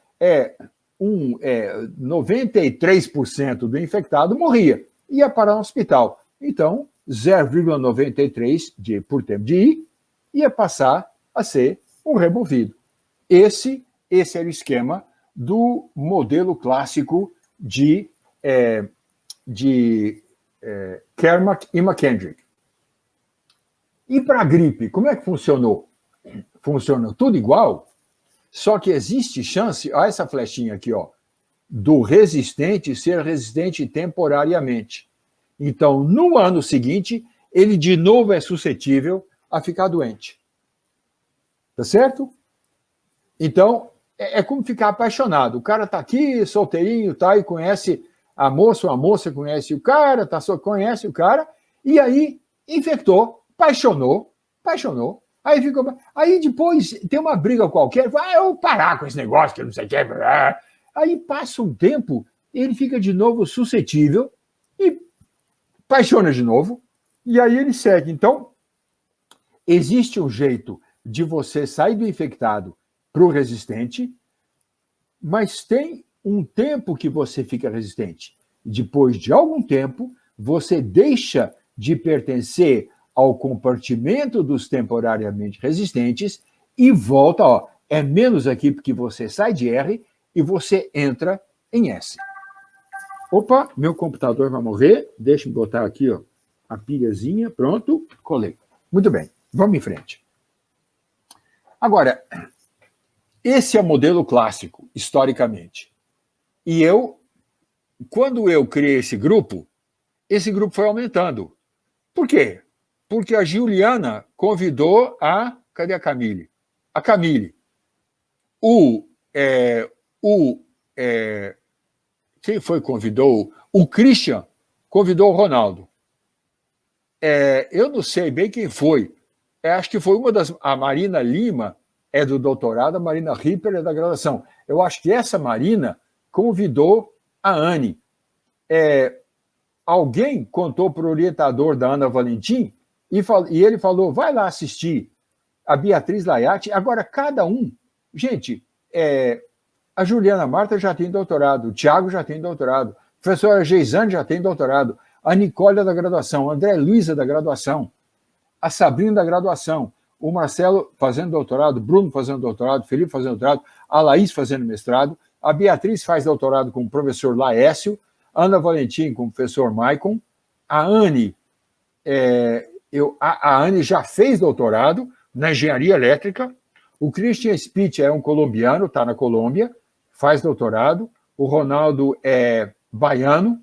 93% do infectado morria, ia para o hospital. Então, 0,93 por tempo de ir, ia passar a ser um removido. Esse era o esquema do modelo clássico de Kermack e McKendrick. E para a gripe, como é que funcionou? Funcionou tudo igual, só que existe chance, olha essa flechinha aqui, ó, do resistente ser resistente temporariamente. Então, no ano seguinte, ele de novo é suscetível a ficar doente. Tá certo? Então, é como ficar apaixonado. O cara tá aqui, solteirinho, tá, e conhece a moça conhece o cara, conhece o cara, e aí infectou, apaixonou, aí depois tem uma briga qualquer, eu vou parar com esse negócio, que eu não sei o que, aí passa um tempo, ele fica de novo suscetível, e apaixona de novo, e aí ele segue. Então, existe um jeito de você sair do infectado para o resistente, mas tem um tempo que você fica resistente. Depois de algum tempo, você deixa de pertencer ao compartimento dos temporariamente resistentes e volta, ó, é menos aqui porque você sai de R e você entra em S. Opa, meu computador vai morrer, deixa eu botar aqui, ó, a pilhazinha, pronto, colei. Muito bem, vamos em frente. Agora, esse é o modelo clássico, historicamente. E quando eu criei esse grupo foi aumentando. Por quê? Porque a Juliana convidou cadê a Camille? A Camille. Quem foi que convidou? O Christian convidou o Ronaldo. Eu não sei bem quem foi. Acho que foi a Marina Lima é do doutorado, a Marina Ripper é da graduação. Eu acho que essa Marina convidou a Anne. Alguém contou para o orientador da Ana Valentim e ele falou, vai lá assistir a Beatriz Laiati. Agora, cada um... Gente, a Juliana Marta já tem doutorado, o Tiago já tem doutorado, a professora Geisane já tem doutorado, a Nicole é da graduação, a André Luiza da graduação, a Sabrina da graduação, o Marcelo fazendo doutorado, Bruno fazendo doutorado, Felipe fazendo doutorado, a Laís fazendo mestrado, a Beatriz faz doutorado com o professor Laécio, a Ana Valentim com o professor Maicon, a Anne, a Anne já fez doutorado na engenharia elétrica, o Christian Spitz é um colombiano, está na Colômbia, faz doutorado, o Ronaldo é baiano,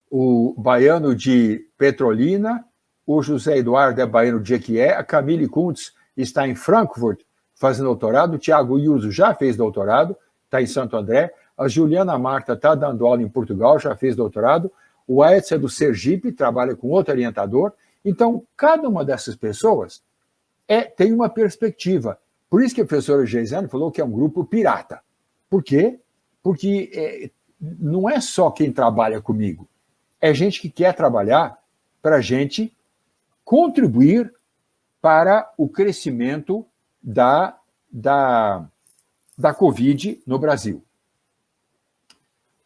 o baiano de Petrolina, o José Eduardo é baiano de Jequié, a Camille Kuntz está em Frankfurt fazendo doutorado, o Tiago Iuso já fez doutorado, está em Santo André, a Juliana Marta está dando aula em Portugal, já fez doutorado, o Edson é do Sergipe, trabalha com outro orientador. Então, cada uma dessas pessoas tem uma perspectiva. Por isso que a professora Geisane falou que é um grupo pirata. Por quê? Porque não é só quem trabalha comigo, é gente que quer trabalhar para a gente contribuir para o crescimento da Covid no Brasil.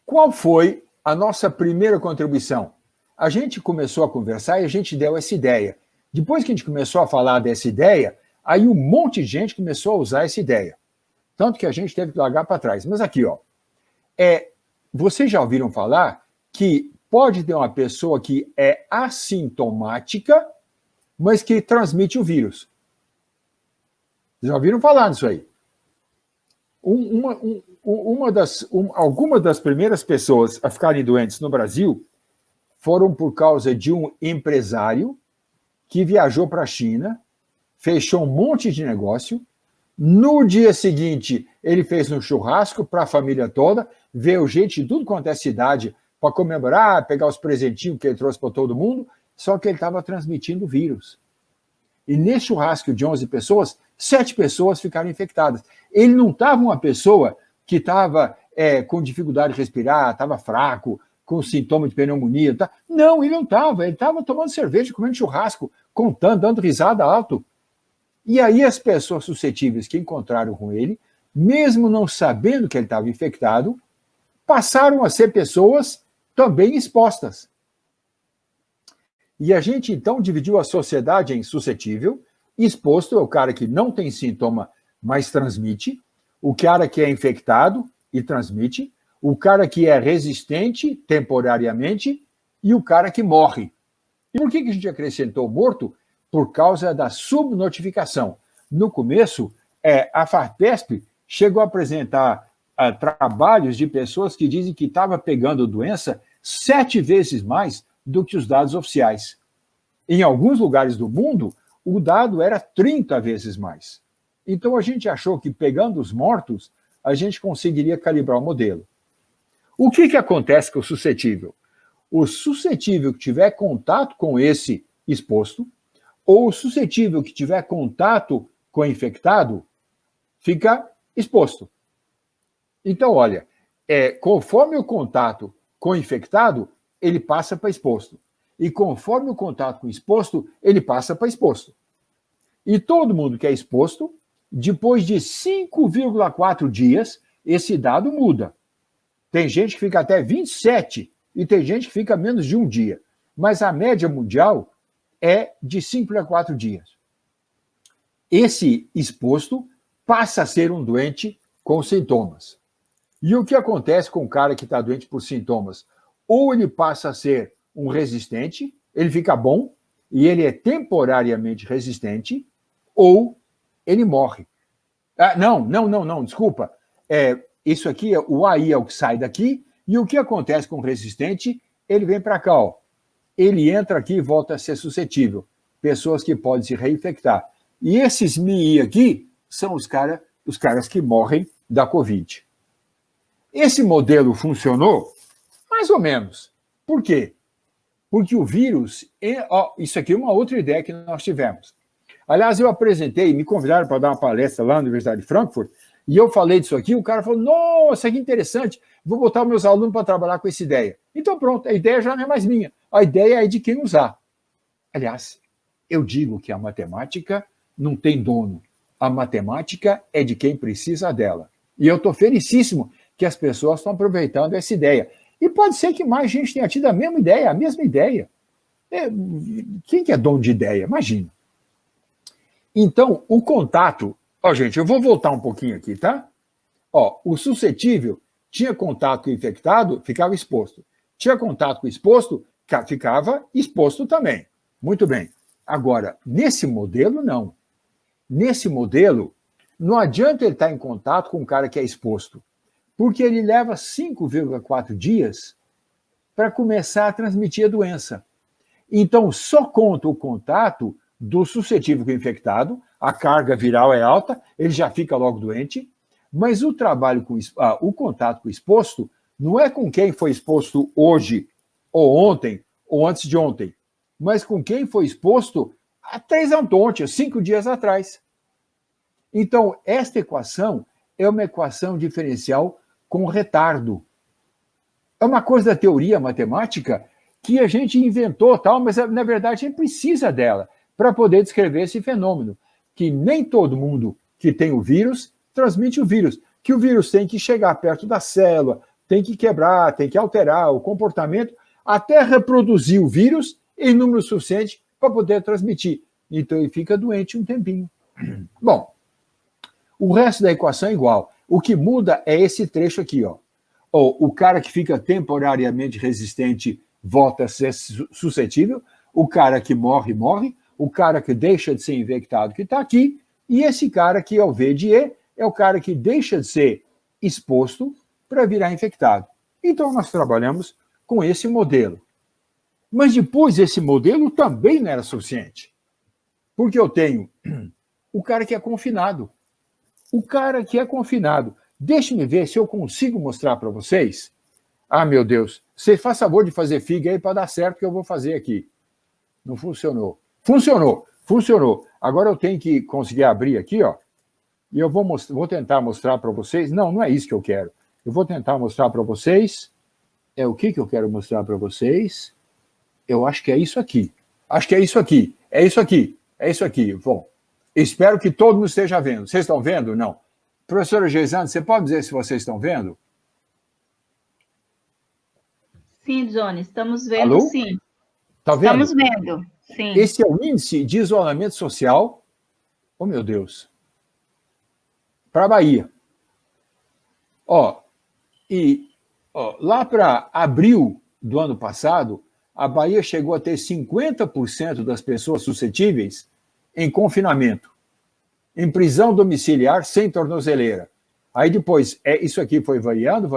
Qual foi a nossa primeira contribuição? A gente começou a conversar e a gente deu essa ideia. Depois que a gente começou a falar dessa ideia, aí um monte de gente começou a usar essa ideia. Tanto que a gente teve que largar para trás. Mas aqui, ó, vocês já ouviram falar que pode ter uma pessoa que é assintomática, mas que transmite o vírus. Já ouviram falar disso aí? Algumas das primeiras pessoas a ficarem doentes no Brasil foram por causa de um empresário que viajou para a China, fechou um monte de negócio, no dia seguinte ele fez um churrasco para a família toda, veio gente de tudo quanto é cidade para comemorar, pegar os presentinhos que ele trouxe para todo mundo, só que ele estava transmitindo vírus. E nesse churrasco de 11 pessoas, 7 pessoas ficaram infectadas. Ele não estava uma pessoa que estava com dificuldade de respirar, estava fraco, com sintoma de pneumonia. Tá? Não, ele não estava. Ele estava tomando cerveja, comendo churrasco, contando, dando risada alto. E aí as pessoas suscetíveis que encontraram com ele, mesmo não sabendo que ele estava infectado, passaram a ser pessoas também expostas. E a gente, então, dividiu a sociedade em suscetível, exposto é o cara que não tem sintoma, mas transmite, o cara que é infectado e transmite, o cara que é resistente temporariamente e o cara que morre. E por que a gente acrescentou morto? Por causa da subnotificação. No começo, a FAPESP chegou a apresentar trabalhos de pessoas que dizem que estava pegando doença 7 vezes mais do que os dados oficiais. Em alguns lugares do mundo, o dado era 30 vezes mais. Então, a gente achou que, pegando os mortos, a gente conseguiria calibrar o modelo. O que acontece com o suscetível? O suscetível que tiver contato com esse exposto, ou o suscetível que tiver contato com o infectado, fica exposto. Então, olha, conforme o contato com o infectado, ele passa para exposto. E conforme o contato com o exposto, ele passa para exposto. E todo mundo que é exposto, depois de 5,4 dias, esse dado muda. Tem gente que fica até 27 e tem gente que fica menos de um dia. Mas a média mundial é de 5,4 dias. Esse exposto passa a ser um doente com sintomas. E o que acontece com o cara que está doente por sintomas? Ou ele passa a ser um resistente, ele fica bom, e ele é temporariamente resistente, ou ele morre. Não, desculpa. Isso aqui, o AI é o que sai daqui, e o que acontece com o resistente, ele vem para cá, ó. Ele entra aqui e volta a ser suscetível. Pessoas que podem se reinfectar. E esses MI aqui são os caras que morrem da Covid. Esse modelo funcionou? Mais ou menos. Por quê? Porque o vírus... isso aqui é uma outra ideia que nós tivemos. Aliás, eu apresentei, me convidaram para dar uma palestra lá na Universidade de Frankfurt, e eu falei disso aqui, o cara falou, nossa, que interessante, vou botar meus alunos para trabalhar com essa ideia. Então pronto, a ideia já não é mais minha, a ideia é de quem usar. Aliás, eu digo que a matemática não tem dono, a matemática é de quem precisa dela. E eu estou felicíssimo que as pessoas estão aproveitando essa ideia. E pode ser que mais gente tenha tido a mesma ideia. Quem que é dono de ideia? Imagina. Então, o contato... gente, eu vou voltar um pouquinho aqui, tá? O suscetível tinha contato com o infectado, ficava exposto. Tinha contato com o exposto, ficava exposto também. Muito bem. Agora, nesse modelo, não. Nesse modelo, não adianta ele estar em contato com um cara que é exposto, porque ele leva 5,4 dias para começar a transmitir a doença. Então, só conta o contato do suscetível com o infectado, a carga viral é alta, ele já fica logo doente, mas o trabalho o contato com o exposto não é com quem foi exposto hoje, ou ontem, ou antes de ontem, mas com quem foi exposto há 3 ontem, 5 dias atrás. Então, esta equação é uma equação diferencial com retardo. É uma coisa da teoria matemática que a gente inventou, tal, mas na verdade a gente precisa dela para poder descrever esse fenômeno, que nem todo mundo que tem o vírus transmite o vírus, que o vírus tem que chegar perto da célula, tem que quebrar, tem que alterar o comportamento até reproduzir o vírus em número suficiente para poder transmitir. Então ele fica doente um tempinho. Bom, o resto da equação é igual. O que muda é esse trecho aqui, ó. O cara que fica temporariamente resistente volta a ser suscetível, o cara que morre, morre, o cara que deixa de ser infectado que está aqui, e esse cara que é o VDE, é o cara que deixa de ser exposto para virar infectado. Então nós trabalhamos com esse modelo. Mas depois esse modelo também não era suficiente. Porque eu tenho o cara que é confinado. O cara que é confinado. Deixe-me ver se eu consigo mostrar para vocês. Ah, meu Deus, você faz favor de fazer figa aí para dar certo que eu vou fazer aqui. Não funcionou. Funcionou. Agora eu tenho que conseguir abrir aqui, ó. E eu vou tentar mostrar para vocês. Não é isso que eu quero. Eu vou tentar mostrar para vocês. O que eu quero mostrar para vocês? Eu acho que é isso aqui. É isso aqui. Bom, Espero que todo mundo esteja vendo. Vocês estão vendo? Não. Professora Geisane, você pode dizer se vocês estão vendo? Sim, Johnny, estamos vendo, Alô? sim. Tá vendo? Estamos vendo, sim. Esse é o índice de isolamento social, oh meu Deus, para a Bahia. Lá para abril do ano passado, a Bahia chegou a ter 50% das pessoas suscetíveis em confinamento, em prisão domiciliar sem tornozeleira. Aí depois, isso aqui foi variando,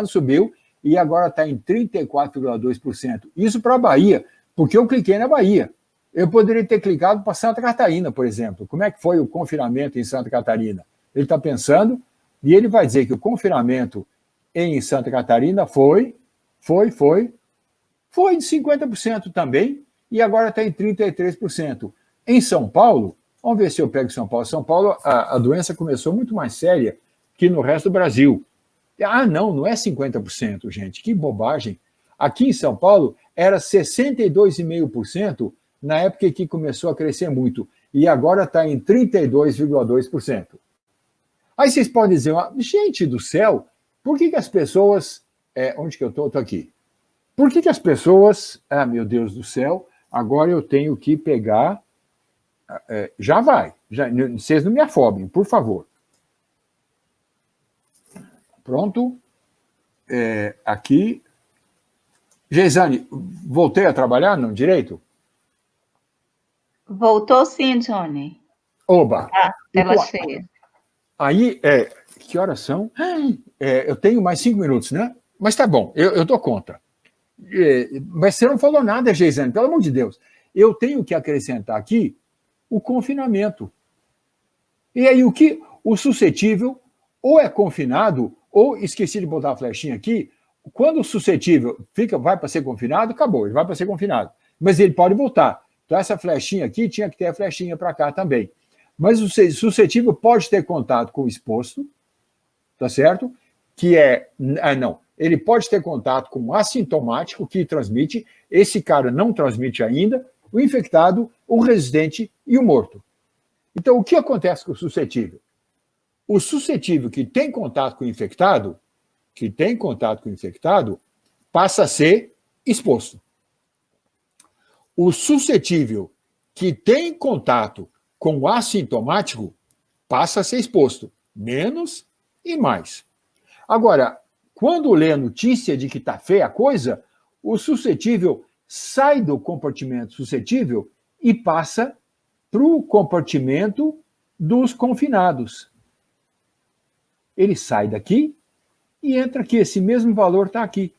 subiu, e agora está em 34,2%. Isso para a Bahia, porque eu cliquei na Bahia. Eu poderia ter clicado para Santa Catarina, por exemplo. Como é que foi o confinamento em Santa Catarina? Ele está pensando, e ele vai dizer que o confinamento em Santa Catarina foi de 50% também, e agora está em 33%. Em São Paulo, vamos ver se eu pego São Paulo. São Paulo, a doença começou muito mais séria que no resto do Brasil. Não é 50%, gente, que bobagem. Aqui em São Paulo era 62,5% na época que começou a crescer muito, e agora está em 32,2%. Aí vocês podem dizer, gente do céu, por que as pessoas... onde que eu estou? Estou aqui. Por que as pessoas... meu Deus do céu, agora eu tenho que pegar... já vai. Vocês não me afobem, por favor. Pronto. Aqui. Geisane, voltei a trabalhar no direito? Voltou sim, Johnny. Oba! Tela cheia. Aí, que horas são? Eu tenho mais 5 minutos, né? Mas tá bom, eu dou conta. Mas você não falou nada, Geisane, pelo amor de Deus. Eu tenho que acrescentar aqui o confinamento. E aí, o suscetível ou é confinado, ou, esqueci de botar a flechinha aqui, quando o suscetível vai para ser confinado, acabou, ele vai para ser confinado. Mas ele pode voltar. Então, essa flechinha aqui tinha que ter a flechinha para cá também. Mas o suscetível pode ter contato com o exposto, tá certo? Ele pode ter contato com o assintomático, que transmite, esse cara não transmite ainda, o infectado, o resistente e o morto. Então, o que acontece com o suscetível? O suscetível que tem contato com o infectado, passa a ser exposto. O suscetível que tem contato com o assintomático passa a ser exposto, menos e mais. Agora, quando lê a notícia de que está feia a coisa, o suscetível sai do compartimento suscetível e passa para o compartimento dos confinados. Ele sai daqui e entra aqui. Esse mesmo valor está aqui.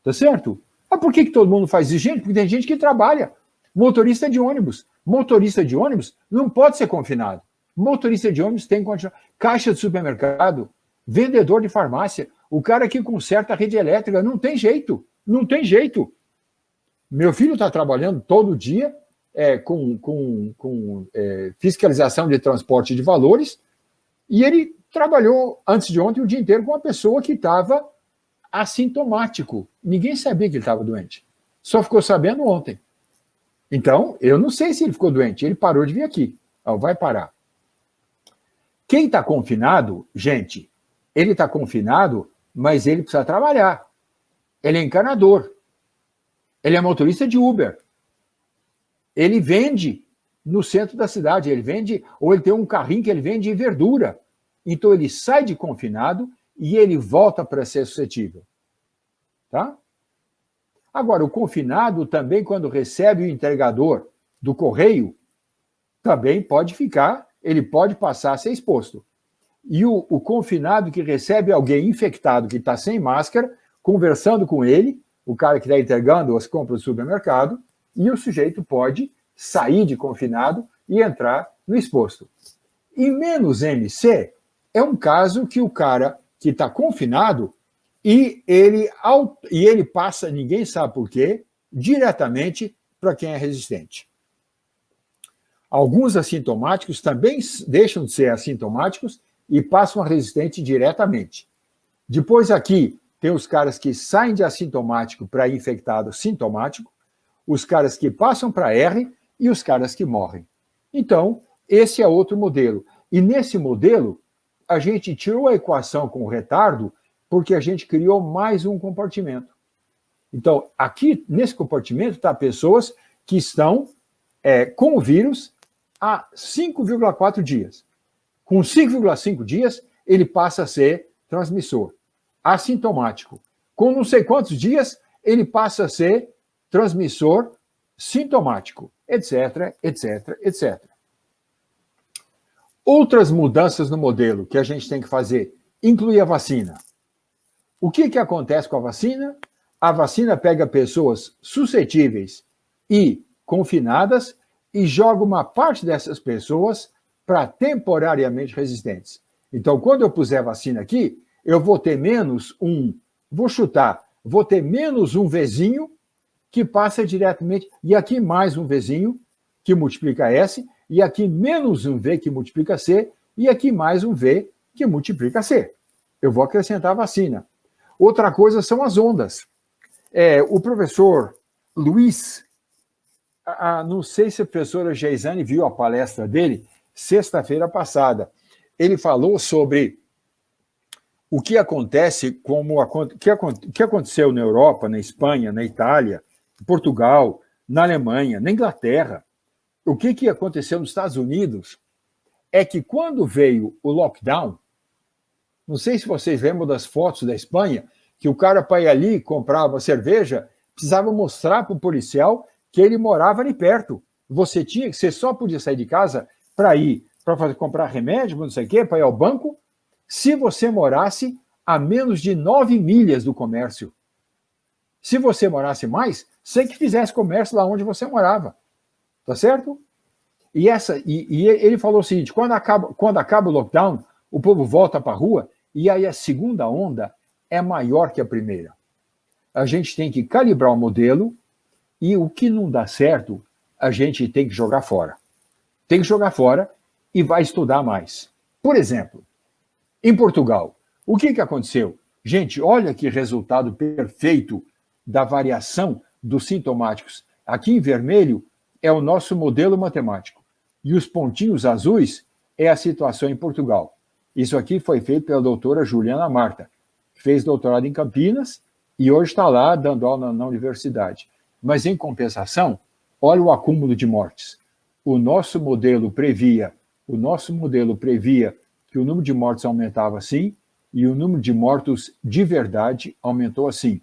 Tá certo? Por que todo mundo faz isso, gente? Porque tem gente que trabalha. Motorista de ônibus. Motorista de ônibus não pode ser confinado. Motorista de ônibus tem que continuar. Caixa de supermercado, vendedor de farmácia, o cara que conserta a rede elétrica, não tem jeito. Não tem jeito. Meu filho está trabalhando todo dia com fiscalização de transporte de valores, e ele trabalhou antes de ontem o dia inteiro com uma pessoa que estava assintomático. Ninguém sabia que ele estava doente. Só ficou sabendo ontem. Então, eu não sei se ele ficou doente. Ele parou de vir aqui. Vai parar. Quem está confinado, gente, ele está confinado, mas ele precisa trabalhar. Ele é encanador. Ele é motorista de Uber. Ele vende no centro da cidade. Ele vende, ou ele tem um carrinho que ele vende verdura. Então, ele sai de confinado e ele volta para ser suscetível. Tá? Agora, o confinado também, quando recebe o entregador do correio, também pode ficar, ele pode passar a ser exposto. E o confinado que recebe alguém infectado que está sem máscara, conversando com ele, o cara que está entregando as compras do supermercado, e o sujeito pode sair de confinado e entrar no exposto. E menos MC é um caso que o cara que está confinado e ele passa, ninguém sabe por quê, diretamente para quem é resistente. Alguns assintomáticos também deixam de ser assintomáticos e passam a resistente diretamente. Depois aqui tem os caras que saem de assintomático para infectado sintomático, os caras que passam para R e os caras que morrem. Então, Esse é outro modelo. E nesse modelo, a gente tirou a equação com o retardo porque a gente criou mais um compartimento. Então, aqui, nesse compartimento, está pessoas que estão com o vírus há 5,4 dias. Com 5,5 dias, ele passa a ser transmissor, assintomático. Com não sei quantos dias, ele passa a ser transmissor sintomático, etc, etc, etc. Outras mudanças no modelo que a gente tem que fazer, incluir a vacina. O que acontece com a vacina? A vacina pega pessoas suscetíveis e confinadas e joga uma parte dessas pessoas para temporariamente resistentes. Então, quando eu puser a vacina aqui, eu vou ter menos vou ter menos um Vzinho que passa diretamente, e aqui mais um Vzinho que multiplica S, e aqui menos um V que multiplica C, e aqui mais um V que multiplica C. Eu vou acrescentar a vacina. Outra coisa são as ondas. O professor Luiz, não sei se a professora Geisane viu a palestra dele, sexta-feira passada. Ele falou sobre o que acontece, o que aconteceu na Europa, na Espanha, na Itália, em Portugal, na Alemanha, na Inglaterra. O que aconteceu nos Estados Unidos é que quando veio o lockdown, não sei se vocês lembram das fotos da Espanha, que o cara para ir ali comprar uma cerveja, precisava mostrar para o policial que ele morava ali perto. Você só podia sair de casa para ir para comprar remédio, não sei o quê, para ir ao banco, se você morasse a menos de 9 milhas do comércio. Se você morasse mais, sem que fizesse comércio lá onde você morava. Tá certo? E ele falou o seguinte, quando acaba o lockdown, o povo volta para a rua, e aí a segunda onda é maior que a primeira. A gente tem que calibrar o modelo, e o que não dá certo, a gente tem que jogar fora. Tem que jogar fora e vai estudar mais. Por exemplo, em Portugal, o que aconteceu? Gente, olha que resultado perfeito da variação dos sintomáticos. Aqui em vermelho é o nosso modelo matemático. E os pontinhos azuis é a situação em Portugal. Isso aqui foi feito pela doutora Juliana Marta, que fez doutorado em Campinas e hoje está lá dando aula na universidade. Mas, em compensação, olha o acúmulo de mortes. O nosso modelo previa que o número de mortes aumentava assim e o número de mortos de verdade aumentou assim.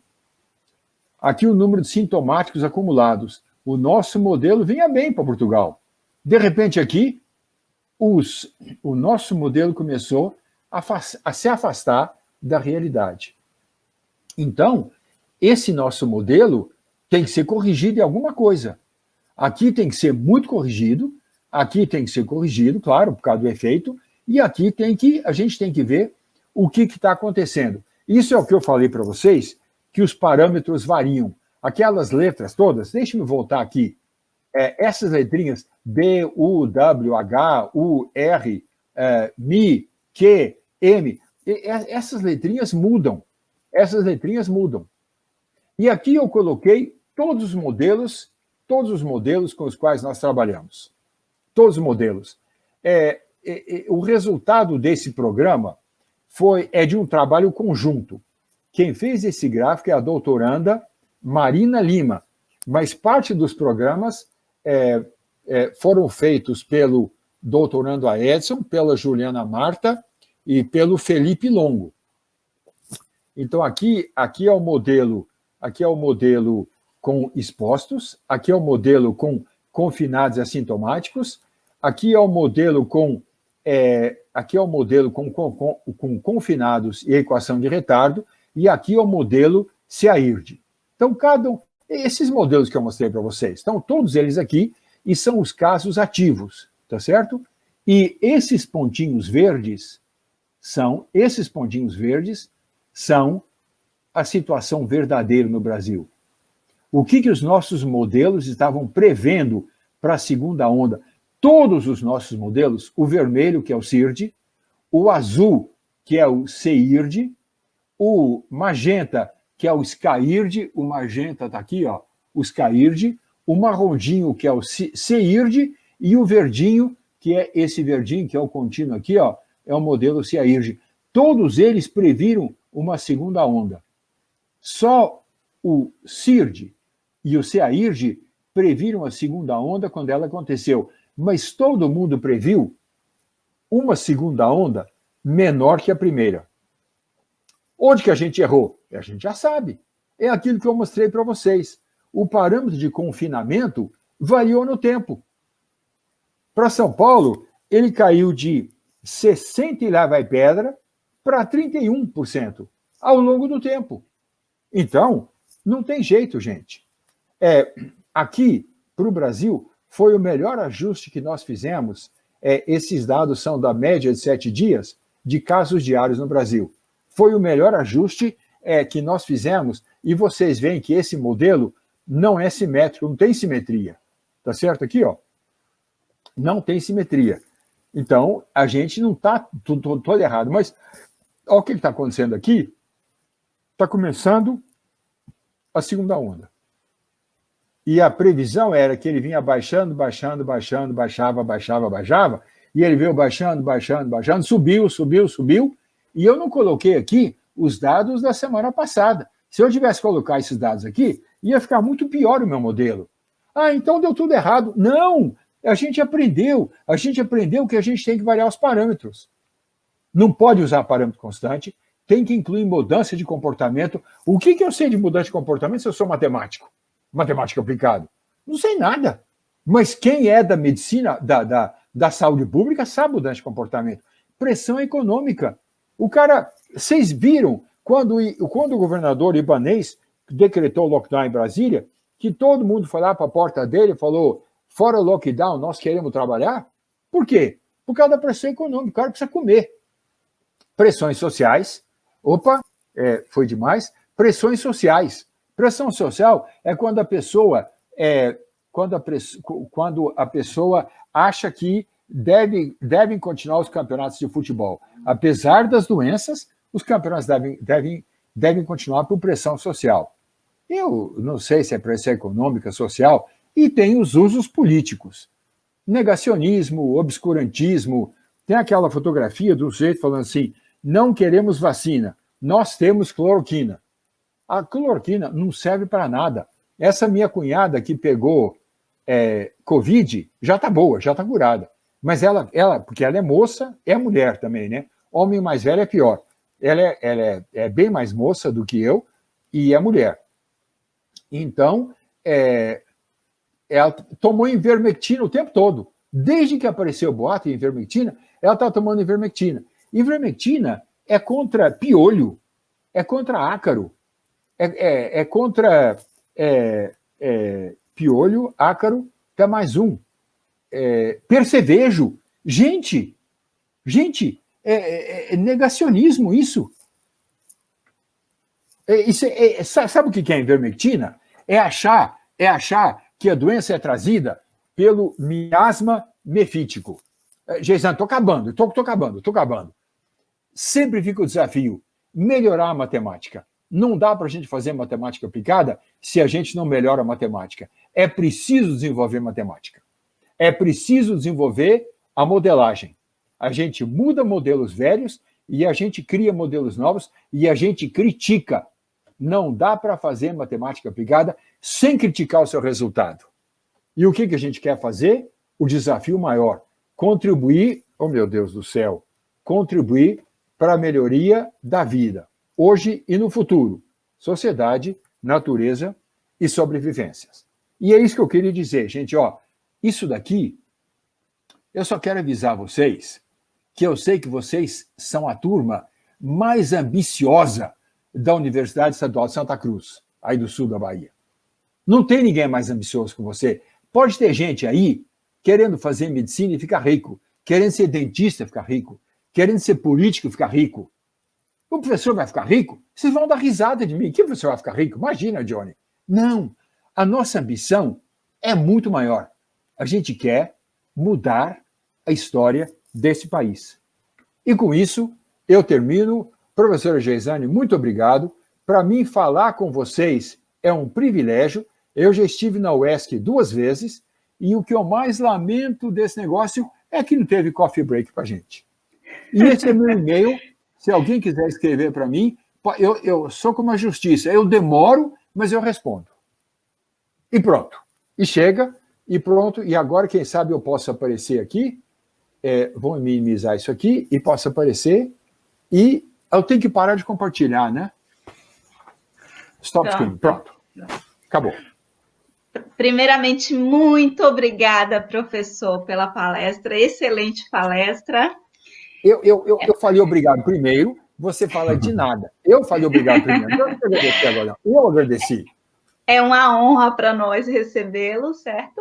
Aqui o número de sintomáticos acumulados. O nosso modelo vinha bem para Portugal. De repente aqui, o nosso modelo começou a se afastar da realidade. Então, esse nosso modelo tem que ser corrigido em alguma coisa. Aqui tem que ser muito corrigido, aqui tem que ser corrigido, claro, por causa do efeito, e aqui a gente tem que ver o que está acontecendo. Isso é o que eu falei para vocês, que os parâmetros variam. Aquelas letras todas, deixe-me voltar aqui, essas letrinhas B, U, W, H, U, R, Mi, Q, M, essas letrinhas mudam. E aqui eu coloquei todos os modelos com os quais nós trabalhamos. Todos os modelos. O resultado desse programa é de um trabalho conjunto. Quem fez esse gráfico é a doutoranda Marina Lima, mas parte dos programas foram feitos pelo doutorando Edson, pela Juliana Marta e pelo Felipe Longo. Então, aqui é o modelo com expostos, aqui é o modelo com confinados e assintomáticos, aqui é o modelo com confinados e equação de retardo, e aqui é o modelo CAIRD. Então, esses modelos que eu mostrei para vocês, estão todos eles aqui, e são os casos ativos, tá certo? E esses pontinhos verdes são a situação verdadeira no Brasil. O que os nossos modelos estavam prevendo para a segunda onda? Todos os nossos modelos, o vermelho, que é o CIRD, o azul, que é o CIRD, o magenta, que é o SCAIRD, o magenta está aqui, o SCAIRD, o marronzinho, que é o CIRD, e o verdinho, que é esse verdinho, que é o contínuo aqui, ó, é o modelo CIAIRG. Todos eles previram uma segunda onda. Só o CIRD e o CIAIRG previram a segunda onda quando ela aconteceu. Mas todo mundo previu uma segunda onda menor que a primeira. Onde que a gente errou? A gente já sabe. É aquilo que eu mostrei para vocês. O parâmetro de confinamento variou no tempo. Para São Paulo, ele caiu de 60 e lá vai pedra para 31% ao longo do tempo. Então, não tem jeito, gente. Aqui, para o Brasil, foi o melhor ajuste que nós fizemos. Esses dados são da média de 7 dias de casos diários no Brasil. Foi o melhor ajuste que nós fizemos, e vocês veem que esse modelo não é simétrico, não tem simetria. Tá certo aqui, ó? Não tem simetria. Então, a gente não está todo errado. Mas olha o que está acontecendo aqui. Está começando a segunda onda. E a previsão era que ele vinha baixando, baixava, e ele veio baixando, subiu, e eu não coloquei aqui os dados da semana passada. Se eu tivesse colocado esses dados aqui, ia ficar muito pior o meu modelo. Então deu tudo errado. Não! A gente aprendeu que a gente tem que variar os parâmetros. Não pode usar parâmetro constante, tem que incluir mudança de comportamento. O que eu sei de mudança de comportamento se eu sou matemático? Matemática aplicado? Não sei nada. Mas quem é da medicina, da saúde pública, sabe mudança de comportamento. Pressão econômica. Vocês viram quando o governador ibanês decretou o lockdown em Brasília, que todo mundo foi lá para a porta dele e falou: fora o lockdown, nós queremos trabalhar? Por quê? Por causa da pressão econômica, o cara precisa comer. Pressões sociais, foi demais. Pressões sociais. Pressão social é quando a pessoa acha que devem continuar os campeonatos de futebol. Apesar das doenças, os campeonatos devem continuar por pressão social. Eu não sei se é pressão econômica, social, e tem os usos políticos. Negacionismo, obscurantismo. Tem aquela fotografia do sujeito falando assim: não queremos vacina, nós temos cloroquina. A cloroquina não serve para nada. Essa minha cunhada que pegou Covid já está boa, já está curada. Mas ela, porque ela é moça, é mulher também, né? Homem mais velho é pior. Ela é bem mais moça do que eu e é mulher. Então, ela tomou ivermectina o tempo todo. Desde que apareceu o boato de ivermectina, ela está tomando ivermectina. Ivermectina é contra piolho, é contra ácaro, é contra piolho, ácaro, até mais um. Percevejo. Gente, é negacionismo isso. Sabe o que é ivermectina? É achar que a doença é trazida pelo miasma mefítico. Geisano, estou acabando. Sempre fica o desafio, melhorar a matemática. Não dá para a gente fazer matemática aplicada se a gente não melhora a matemática. É preciso desenvolver matemática. É preciso desenvolver a modelagem. A gente muda modelos velhos e a gente cria modelos novos e a gente critica. Não dá para fazer matemática aplicada sem criticar o seu resultado. E o que a gente quer fazer? O desafio maior. Contribuir, oh meu Deus do céu, contribuir para a melhoria da vida, hoje e no futuro. Sociedade, natureza e sobrevivências. E é isso que eu queria dizer, gente. Isso daqui, eu só quero avisar vocês que eu sei que vocês são a turma mais ambiciosa da Universidade Estadual de Santa Cruz, aí do sul da Bahia. Não tem ninguém mais ambicioso que você. Pode ter gente aí querendo fazer medicina e ficar rico, querendo ser dentista e ficar rico, querendo ser político e ficar rico. O professor vai ficar rico? Vocês vão dar risada de mim. Que professor vai ficar rico? Imagina, Johnny. Não. A nossa ambição é muito maior. A gente quer mudar a história desse país. E com isso, eu termino. Professora Geisane, muito obrigado. Para mim, falar com vocês é um privilégio. Eu já estive na UESC 2 vezes e o que eu mais lamento desse negócio é que não teve coffee break para a gente. E esse é meu e-mail. Se alguém quiser escrever para mim, eu sou como a justiça. Eu demoro, mas eu respondo. E pronto. E chega, e pronto. E agora, quem sabe, eu posso aparecer aqui. Vou minimizar isso aqui e posso aparecer. E eu tenho que parar de compartilhar, né? Stop screen. Pronto. Acabou. Primeiramente, muito obrigada, professor, pela palestra. Excelente palestra. Eu falei obrigado primeiro, você fala de nada. Eu falei obrigado primeiro. Então, eu agradeci agora. Eu agradeci. É uma honra para nós recebê-lo, certo?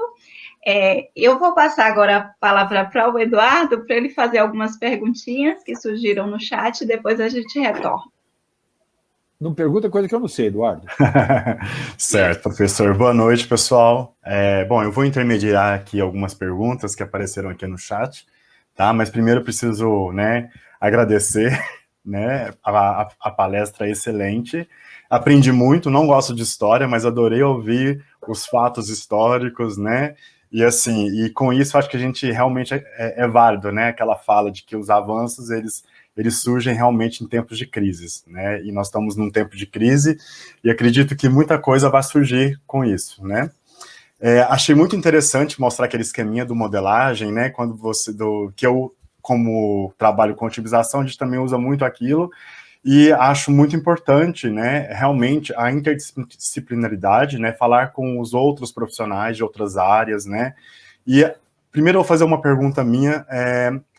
Eu vou passar agora a palavra para o Eduardo, para ele fazer algumas perguntinhas que surgiram no chat, e depois a gente retorna. Não pergunta coisa que eu não sei, Eduardo. Certo, professor. Boa noite, pessoal. Bom, eu vou intermediar aqui algumas perguntas que apareceram aqui no chat, tá? Mas primeiro eu preciso, agradecer, a palestra excelente. Aprendi muito, não gosto de história, mas adorei ouvir os fatos históricos, E assim, e com isso acho que a gente realmente é válido, Aquela fala de que os avanços, eles surgem realmente em tempos de crises, E nós estamos num tempo de crise e acredito que muita coisa vai surgir com isso, Achei muito interessante mostrar aquele esqueminha do modelagem, quando que eu, como trabalho com otimização, a gente também usa muito aquilo. E acho muito importante, realmente a interdisciplinaridade, falar com os outros profissionais de outras áreas, E primeiro eu vou fazer uma pergunta minha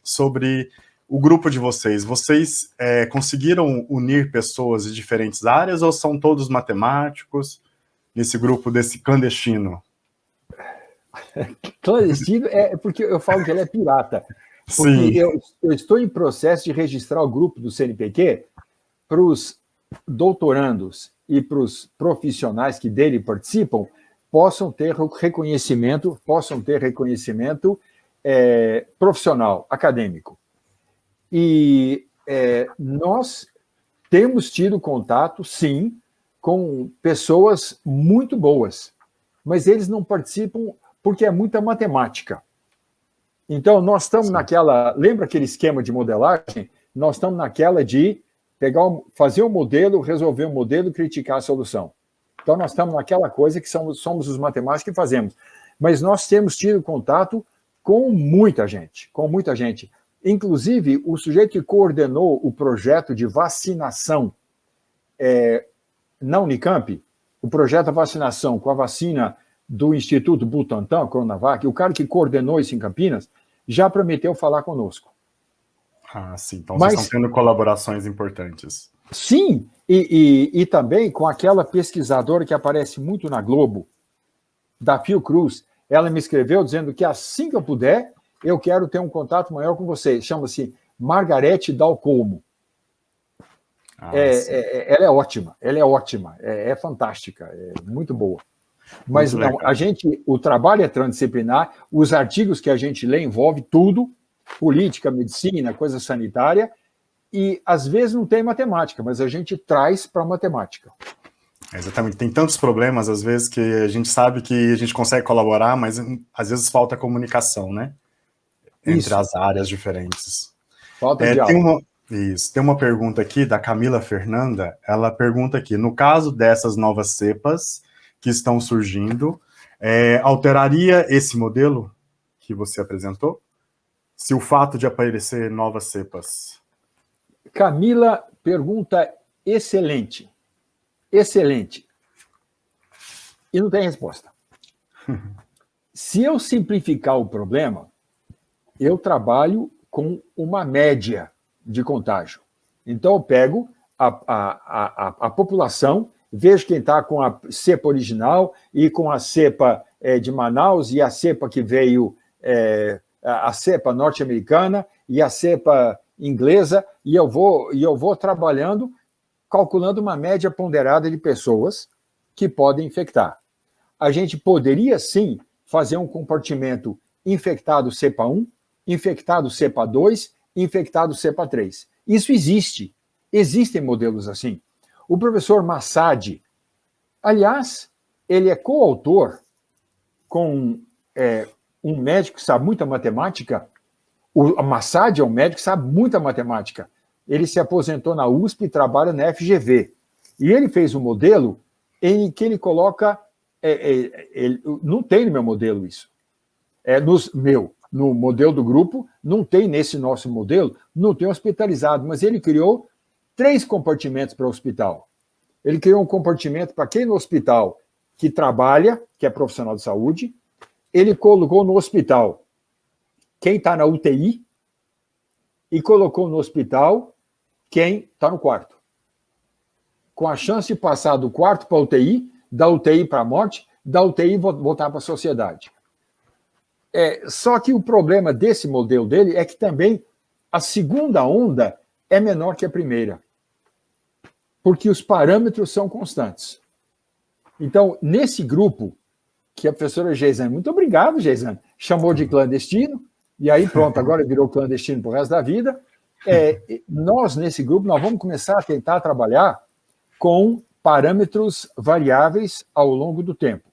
sobre o grupo de vocês. Vocês conseguiram unir pessoas de diferentes áreas ou são todos matemáticos nesse grupo desse clandestino? Clandestino é porque eu falo que ele é pirata. Porque eu estou em processo de registrar o grupo do CNPq para os doutorandos e para os profissionais que dele participam possam ter reconhecimento profissional, acadêmico. E nós temos tido contato, sim, com pessoas muito boas, mas eles não participam porque é muita matemática. Então, nós estamos naquela... Lembra aquele esquema de modelagem? Nós estamos naquela de fazer um modelo, resolver um modelo e criticar a solução. Então, nós estamos naquela coisa que somos os matemáticos que fazemos. Mas nós temos tido contato com muita gente. Inclusive, o sujeito que coordenou o projeto de vacinação na Unicamp, o projeto de vacinação com a vacina do Instituto Butantan, Coronavac, o cara que coordenou isso em Campinas, já prometeu falar conosco. Ah, sim. Então vocês estão tendo colaborações importantes. Sim, e também com aquela pesquisadora que aparece muito na Globo, da Fiocruz. Ela me escreveu dizendo que assim que eu puder, eu quero ter um contato maior com você. Chama-se Margarete Dalcomo. Ela é ótima, é fantástica, é muito boa. Mas não, o trabalho é transdisciplinar, os artigos que a gente lê envolve tudo, política, medicina, coisa sanitária, e às vezes não tem matemática, mas a gente traz para a matemática. Exatamente, tem tantos problemas, às vezes, que a gente sabe que a gente consegue colaborar, mas às vezes falta comunicação, entre as áreas diferentes. Falta diálogo. Tem uma pergunta aqui da Camila Fernanda, ela pergunta aqui, no caso dessas novas cepas que estão surgindo, alteraria esse modelo que você apresentou? Se o fato de aparecer novas cepas. Camila, pergunta excelente. Excelente. E não tem resposta. Se eu simplificar o problema, eu trabalho com uma média de contágio. Então, eu pego a população, vejo quem está com a cepa original e com a cepa de Manaus e a cepa que veio... a cepa norte-americana e a cepa inglesa, e eu vou trabalhando, calculando uma média ponderada de pessoas que podem infectar. A gente poderia, sim, fazer um compartimento infectado cepa 1, infectado cepa 2, infectado cepa 3. Isso existe. Existem modelos assim. O professor Massad, aliás, ele é coautor com um médico que sabe muita matemática, O Massad é um médico que sabe muita matemática. Ele se aposentou na USP e trabalha na FGV. E ele fez um modelo em que ele coloca... não tem no meu modelo isso. No modelo do grupo, não tem nesse nosso modelo, não tem hospitalizado, mas ele criou 3 compartimentos para o hospital. Ele criou um compartimento para quem no hospital que trabalha, que é profissional de saúde. Ele colocou no hospital quem está na UTI e colocou no hospital quem está no quarto. Com a chance de passar do quarto para a UTI, da UTI para a morte, da UTI voltar para a sociedade. Só que o problema desse modelo dele é que também a segunda onda é menor que a primeira, porque os parâmetros são constantes. Então, nesse grupo, que a professora Geisane, muito obrigado, Geisane, chamou de clandestino, e aí pronto, agora virou clandestino pro resto da vida. Nós, nesse grupo, nós vamos começar a tentar trabalhar com parâmetros variáveis ao longo do tempo.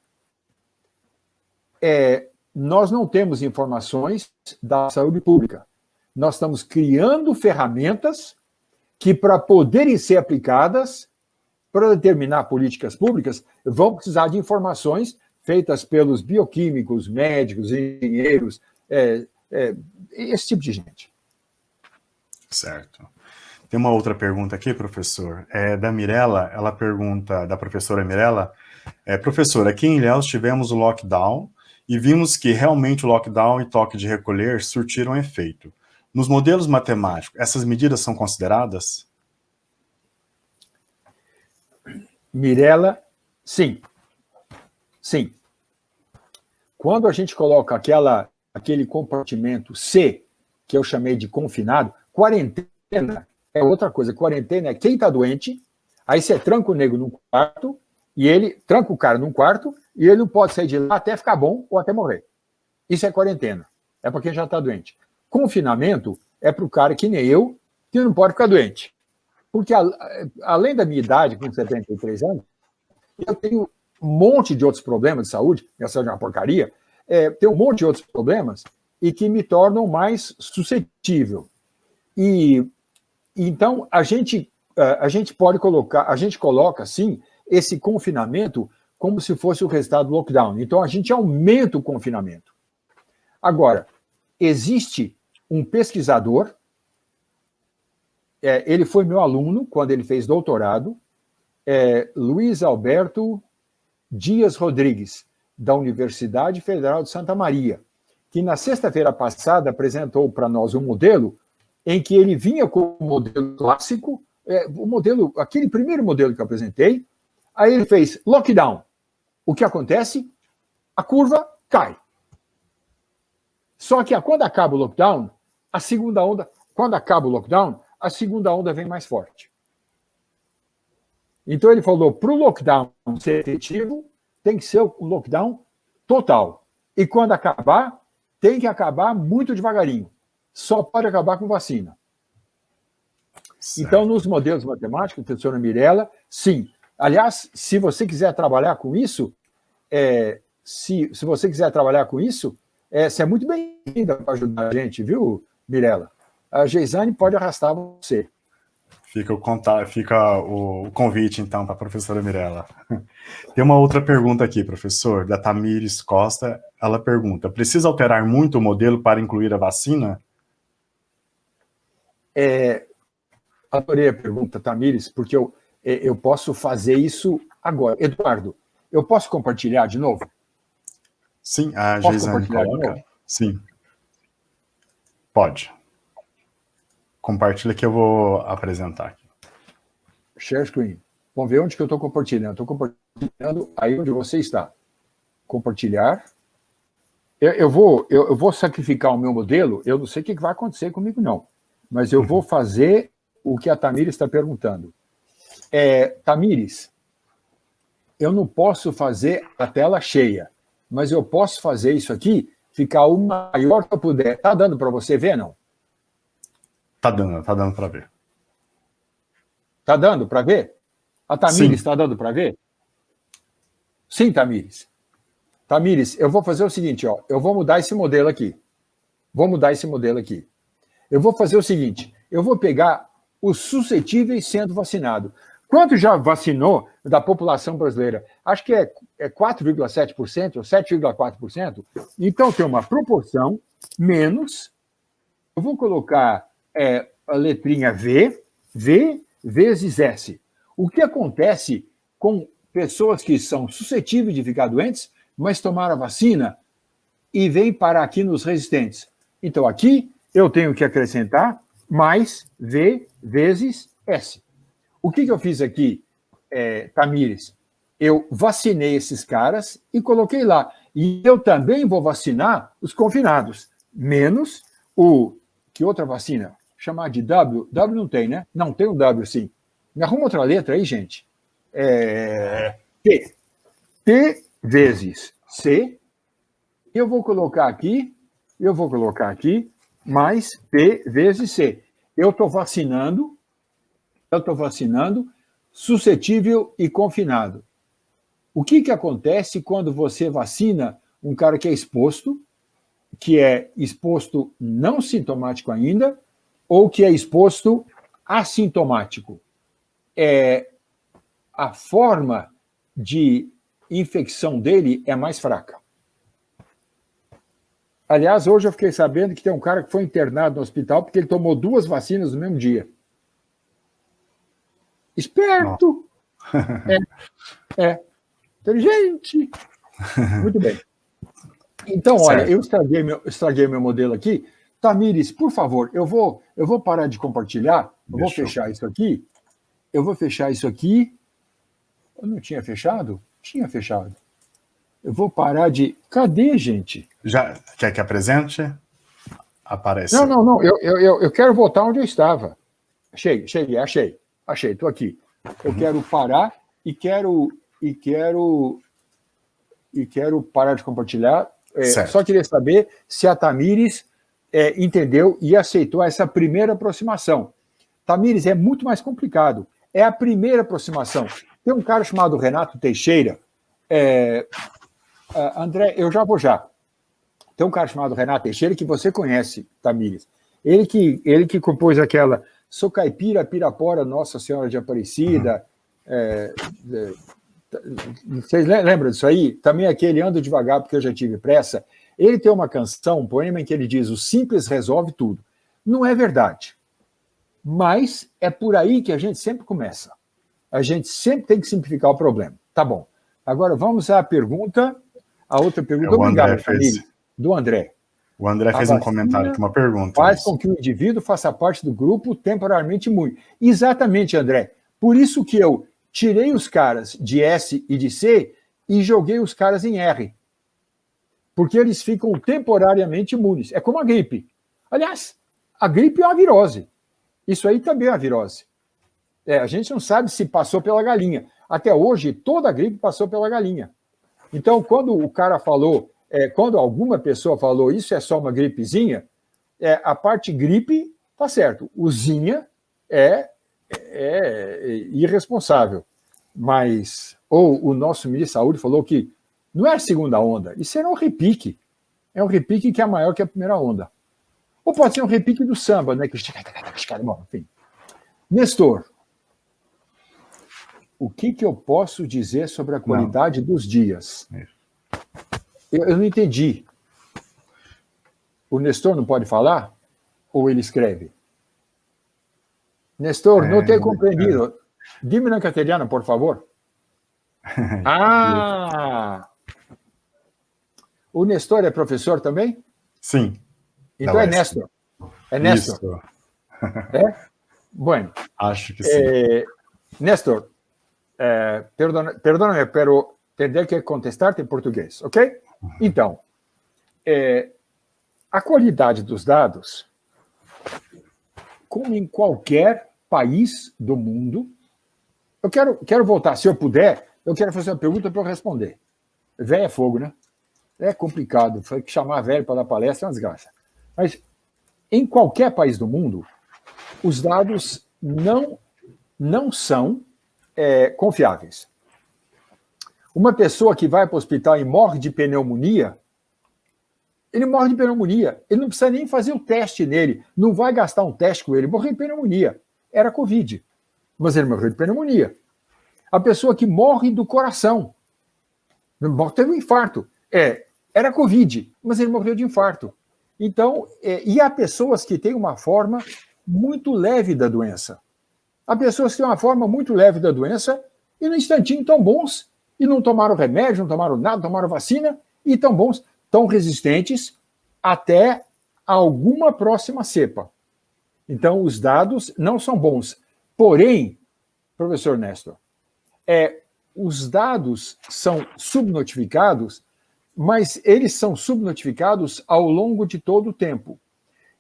Nós não temos informações da saúde pública. Nós estamos criando ferramentas que, para poderem ser aplicadas, para determinar políticas públicas, vão precisar de informações feitas pelos bioquímicos, médicos, engenheiros, esse tipo de gente. Certo. Tem uma outra pergunta aqui, professor, da Mirella, ela pergunta, da professora Mirella, professor, aqui em Ilhéus tivemos o lockdown e vimos que realmente o lockdown e toque de recolher surtiram efeito. Nos modelos matemáticos, essas medidas são consideradas? Mirella, sim. Sim. Quando a gente coloca aquele compartimento C, que eu chamei de confinado, quarentena é outra coisa. Quarentena é quem está doente, aí você tranca o nego num quarto, e ele tranca o cara num quarto, e ele não pode sair de lá até ficar bom ou até morrer. Isso é quarentena. É para quem já está doente. Confinamento é para o cara que nem eu, que não pode ficar doente. Porque, além da minha idade, com 73 anos, eu tenho um monte de outros problemas de saúde, minha saúde é uma porcaria, tem um monte de outros problemas e que me tornam mais suscetível. E então a gente pode colocar, a gente coloca sim esse confinamento como se fosse o resultado do lockdown. Então a gente aumenta o confinamento. Agora, existe um pesquisador, ele foi meu aluno quando ele fez doutorado, Luiz Alberto Dias Rodrigues, da Universidade Federal de Santa Maria, que na sexta-feira passada apresentou para nós um modelo em que ele vinha com o modelo clássico, aquele primeiro modelo que eu apresentei, aí ele fez lockdown. O que acontece? A curva cai. Só que quando acaba o lockdown, a segunda onda vem mais forte. Então ele falou, para o lockdown ser efetivo, tem que ser o lockdown total. E quando acabar, tem que acabar muito devagarinho. Só pode acabar com vacina. Certo. Então, nos modelos matemáticos, professora Mirella, sim. Aliás, se você quiser trabalhar com isso, se você quiser trabalhar com isso, você é muito bem-vinda para ajudar a gente, viu, Mirella? A Geisane pode arrastar você. Fica o convite, então, para a professora Mirella. Tem uma outra pergunta aqui, professor, da Tamires Costa. Ela pergunta, precisa alterar muito o modelo para incluir a vacina? Adorei a pergunta, Tamires, porque eu posso fazer isso agora. Eduardo, eu posso compartilhar de novo? Sim, a Geisane coloca. Sim. Pode. Compartilha que eu vou apresentar aqui. Share screen. Vamos ver onde que eu estou compartilhando. Estou compartilhando aí onde você está. Compartilhar. Eu vou sacrificar o meu modelo. Eu não sei o que vai acontecer comigo, não. Mas eu vou fazer o que a Tamires está perguntando. Tamires, eu não posso fazer a tela cheia, mas eu posso fazer isso aqui ficar o maior que eu puder. Está dando para você ver, não? Tá dando para ver. Tá dando para ver? A Tamires está dando para ver? Sim, Tamires. Tamires, eu vou fazer o seguinte, ó, eu vou mudar esse modelo aqui. Vou mudar esse modelo aqui. Eu vou fazer o seguinte, eu vou pegar os suscetíveis sendo vacinados. Quanto já vacinou da população brasileira? Acho que é 4,7% ou 7,4%. Então, tem uma proporção menos. Eu vou colocar a letrinha V vezes S. O que acontece com pessoas que são suscetíveis de ficar doentes, mas tomaram a vacina e vêm parar aqui nos resistentes? Então, aqui eu tenho que acrescentar mais V vezes S. O que eu fiz aqui, Tamires? Eu vacinei esses caras e coloquei lá. E eu também vou vacinar os confinados, menos o... Que outra vacina? Chamar de W? W não tem, né? Não, tem um W, sim. Me arruma outra letra aí, gente. T. T vezes C. Eu vou colocar aqui, mais P vezes C. Eu estou vacinando suscetível e confinado. O que acontece quando você vacina um cara que é exposto não sintomático ainda, ou que é exposto assintomático? A forma de infecção dele é mais fraca. Aliás, hoje eu fiquei sabendo que tem um cara que foi internado no hospital porque ele tomou 2 vacinas no mesmo dia. Esperto! Inteligente! Muito bem. Então, olha, eu estraguei meu modelo aqui. Tamires, por favor, eu vou parar de compartilhar, vou fechar isso aqui. Eu não tinha fechado? Tinha fechado. Eu vou parar de... Cadê, gente? Já quer que apresente? Aparece. Não. Eu quero voltar onde eu estava. Achei, estou aqui. Eu quero parar e quero parar de compartilhar. Só queria saber se a Tamires entendeu e aceitou essa primeira aproximação. Tamires, é muito mais complicado. É a primeira aproximação. Tem um cara chamado Renato Teixeira. André, eu já vou já. Tem um cara chamado Renato Teixeira que você conhece, Tamires. Ele que compôs aquela Sou Caipira, Pirapora, Nossa Senhora de Aparecida. Vocês lembram disso aí? Também aquele Ando Devagar porque eu já tive pressa. Ele tem uma canção, um poema em que ele diz: o simples resolve tudo. Não é verdade. Mas é por aí que a gente sempre começa. A gente sempre tem que simplificar o problema. Tá bom. Agora vamos à pergunta. A outra pergunta. Obrigado, Camille, do André. O André fez um comentário aqui, uma pergunta. Faz com que o indivíduo faça parte do grupo temporariamente imune. Exatamente, André. Por isso que eu tirei os caras de S e de C e joguei os caras em R. Porque eles ficam temporariamente imunes. É como a gripe. Aliás, a gripe é uma virose. Isso aí também é uma virose. A gente não sabe se passou pela galinha. Até hoje, toda a gripe passou pela galinha. Então, quando o cara falou, quando alguma pessoa falou isso é só uma gripezinha, a parte gripe tá certo. O zinha é irresponsável. Mas, ou o nosso ministro da Saúde falou que não é a segunda onda, isso era um repique. É um repique que é maior que a primeira onda. Ou pode ser um repique do samba, né? Bom, enfim. Nestor, o que eu posso dizer sobre a qualidade dos dias? Eu não entendi. O Nestor não pode falar? Ou ele escreve? Nestor, não tenho compreendido. Dime na castellano, por favor. O Nestor é professor também? Sim. Então é Nestor. É Nestor. Isso. Bueno. Acho que sim. Nestor, perdóname, pero tendré que contestar-te em português, ok? Então, a qualidade dos dados, como em qualquer país do mundo, eu quero voltar, se eu puder, eu quero fazer uma pergunta para eu responder. Velho é fogo, né? É complicado, foi que chamar velho para dar palestra é uma desgraça. Mas, em qualquer país do mundo, os dados não são confiáveis. Uma pessoa que vai para o hospital e morre de pneumonia, Ele morre de pneumonia. Ele não precisa nem fazer o teste nele. Não vai gastar um teste com ele. Morreu de pneumonia. Era Covid. Mas ele morreu de pneumonia. A pessoa que morre do coração. Teve um infarto. Era Covid, mas ele morreu de infarto. Então, e há pessoas que têm uma forma muito leve da doença. Há pessoas que têm uma forma muito leve da doença e no instantinho estão bons e não tomaram remédio, não tomaram nada, não tomaram vacina e estão bons, estão resistentes até alguma próxima cepa. Então, os dados não são bons. Porém, professor Nestor, os dados são subnotificados, mas eles são subnotificados ao longo de todo o tempo.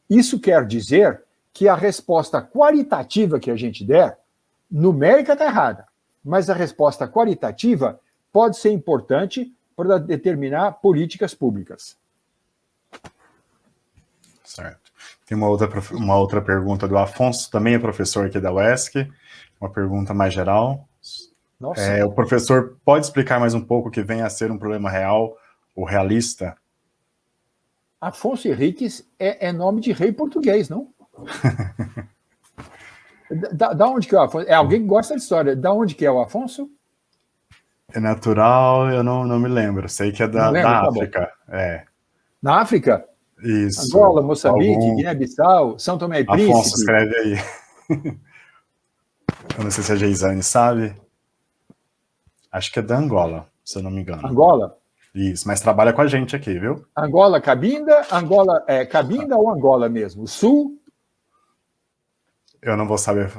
Isso quer dizer que a resposta qualitativa que a gente der, numérica está errada, mas a resposta qualitativa pode ser importante para determinar políticas públicas. Certo. Tem uma outra pergunta do Afonso, também é professor aqui da UESC, uma pergunta mais geral. Nossa. O professor pode explicar mais um pouco o que vem a ser um problema real ou realista? Afonso Henriques é nome de rei português, não? Da onde que é o Afonso? É alguém que gosta de história. Da onde que é o Afonso? É natural, eu não me lembro. Sei que é da África. Na África? Isso. Angola, Moçambique, Guiné-Bissau, São Tomé e Príncipe. Afonso, escreve aí. Eu não sei se a Geisane sabe. Acho que é da Angola, se eu não me engano. Angola? Isso, mas trabalha com a gente aqui, viu? Angola, Cabinda, Cabinda ou Angola mesmo? Sul? Eu não vou saber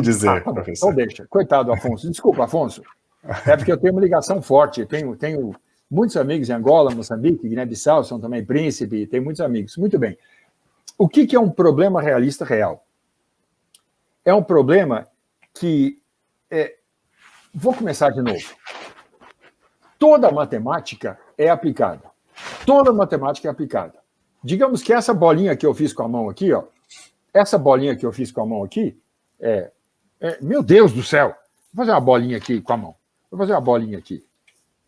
dizer, tá professor. Então deixa. Coitado, Afonso. Desculpa, Afonso. É porque eu tenho uma ligação forte. Tenho muitos amigos em Angola, Moçambique, Guiné-Bissau, São Tomé e Príncipe. Tenho muitos amigos. Muito bem. O que é um problema realista real? É um problema que... Vou começar de novo. Toda matemática é aplicada. Toda matemática é aplicada. Digamos que essa bolinha que eu fiz com a mão aqui, ó, essa bolinha que eu fiz com a mão aqui, meu Deus do céu! Vou fazer uma bolinha aqui com a mão. Vou fazer uma bolinha aqui.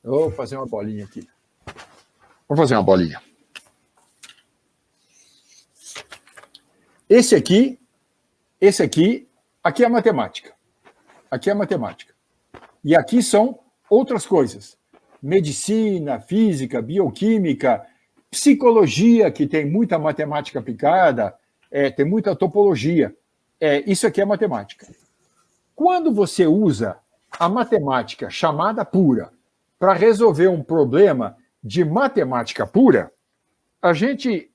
Vou fazer uma bolinha aqui. Vou fazer uma bolinha. Esse aqui é a matemática. Aqui é a matemática. E aqui são outras coisas. Medicina, física, bioquímica, psicologia, que tem muita matemática aplicada, tem muita topologia. Isso aqui é matemática. Quando você usa a matemática chamada pura para resolver um problema de matemática pura,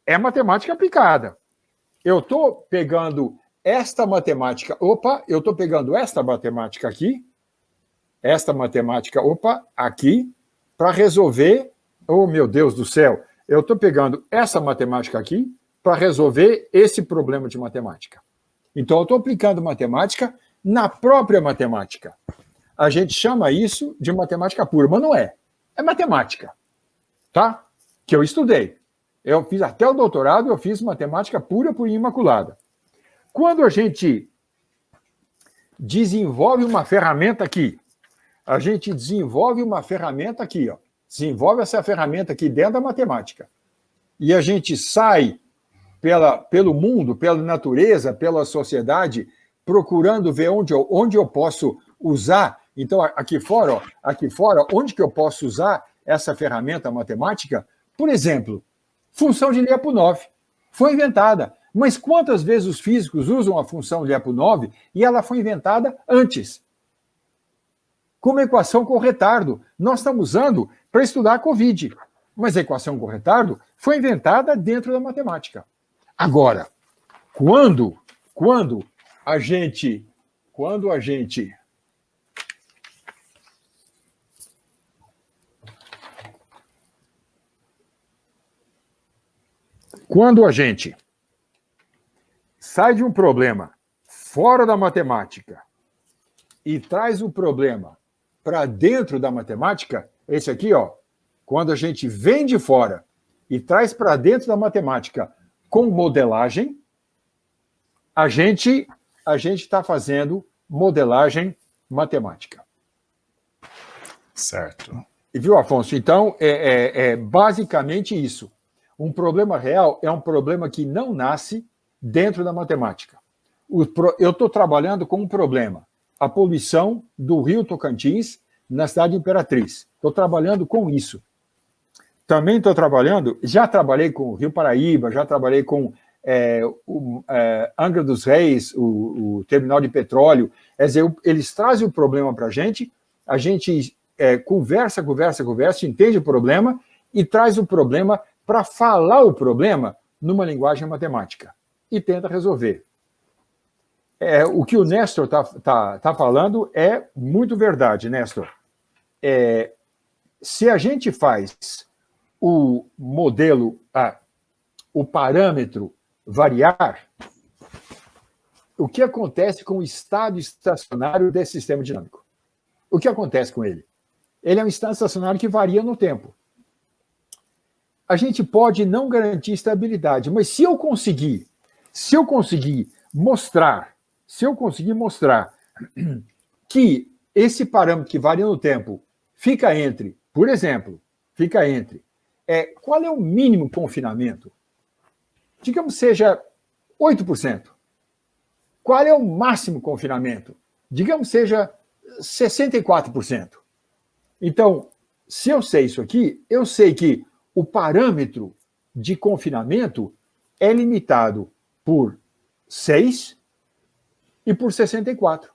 é matemática aplicada. Eu estou pegando esta matemática, eu estou pegando esta matemática aqui, aqui, para resolver, oh meu Deus do céu, eu estou pegando essa matemática aqui para resolver esse problema de matemática. Então, eu estou aplicando matemática na própria matemática. A gente chama isso de matemática pura, mas não é. É matemática, tá? Que eu estudei. Eu fiz até o doutorado, eu fiz matemática pura por imaculada. Quando a gente desenvolve uma ferramenta aqui, ó. Desenvolve essa ferramenta aqui dentro da matemática. E a gente sai pelo mundo, pela natureza, pela sociedade, procurando ver onde eu posso usar. Então, aqui fora, onde que eu posso usar essa ferramenta matemática? Por exemplo, função de Lyapunov. Foi inventada. Mas quantas vezes os físicos usam a função de Lyapunov e ela foi inventada antes? Como equação com retardo. Nós estamos usando para estudar a Covid. Mas a equação com retardo foi inventada dentro da matemática. Agora, quando a gente sai de um problema fora da matemática e traz o problema para dentro da matemática, esse aqui, ó, quando a gente vem de fora e traz para dentro da matemática com modelagem, a gente está fazendo modelagem matemática. Certo. E viu, Afonso? Então, é basicamente isso. Um problema real é um problema que não nasce dentro da matemática. Eu estou trabalhando com um problema, a poluição do rio Tocantins na cidade de Imperatriz. Estou trabalhando com isso. Também estou trabalhando, já trabalhei com o Rio Paraíba, já trabalhei com Angra dos Reis, o terminal de petróleo. Quer dizer, eles trazem o problema para a gente conversa, entende o problema e traz o problema para falar o problema numa linguagem matemática e tenta resolver. O que o Néstor tá falando é muito verdade, Néstor. Se a gente faz o modelo, o parâmetro variar, o que acontece com o estado estacionário desse sistema dinâmico? O que acontece com ele? Ele é um estado estacionário que varia no tempo. A gente pode não garantir estabilidade, mas se eu conseguir mostrar que esse parâmetro que varia no tempo fica entre, por exemplo, qual é o mínimo confinamento? Digamos seja 8%. Qual é o máximo confinamento? Digamos seja 64%. Então, se eu sei isso aqui, eu sei que o parâmetro de confinamento é limitado por 6 e por 64.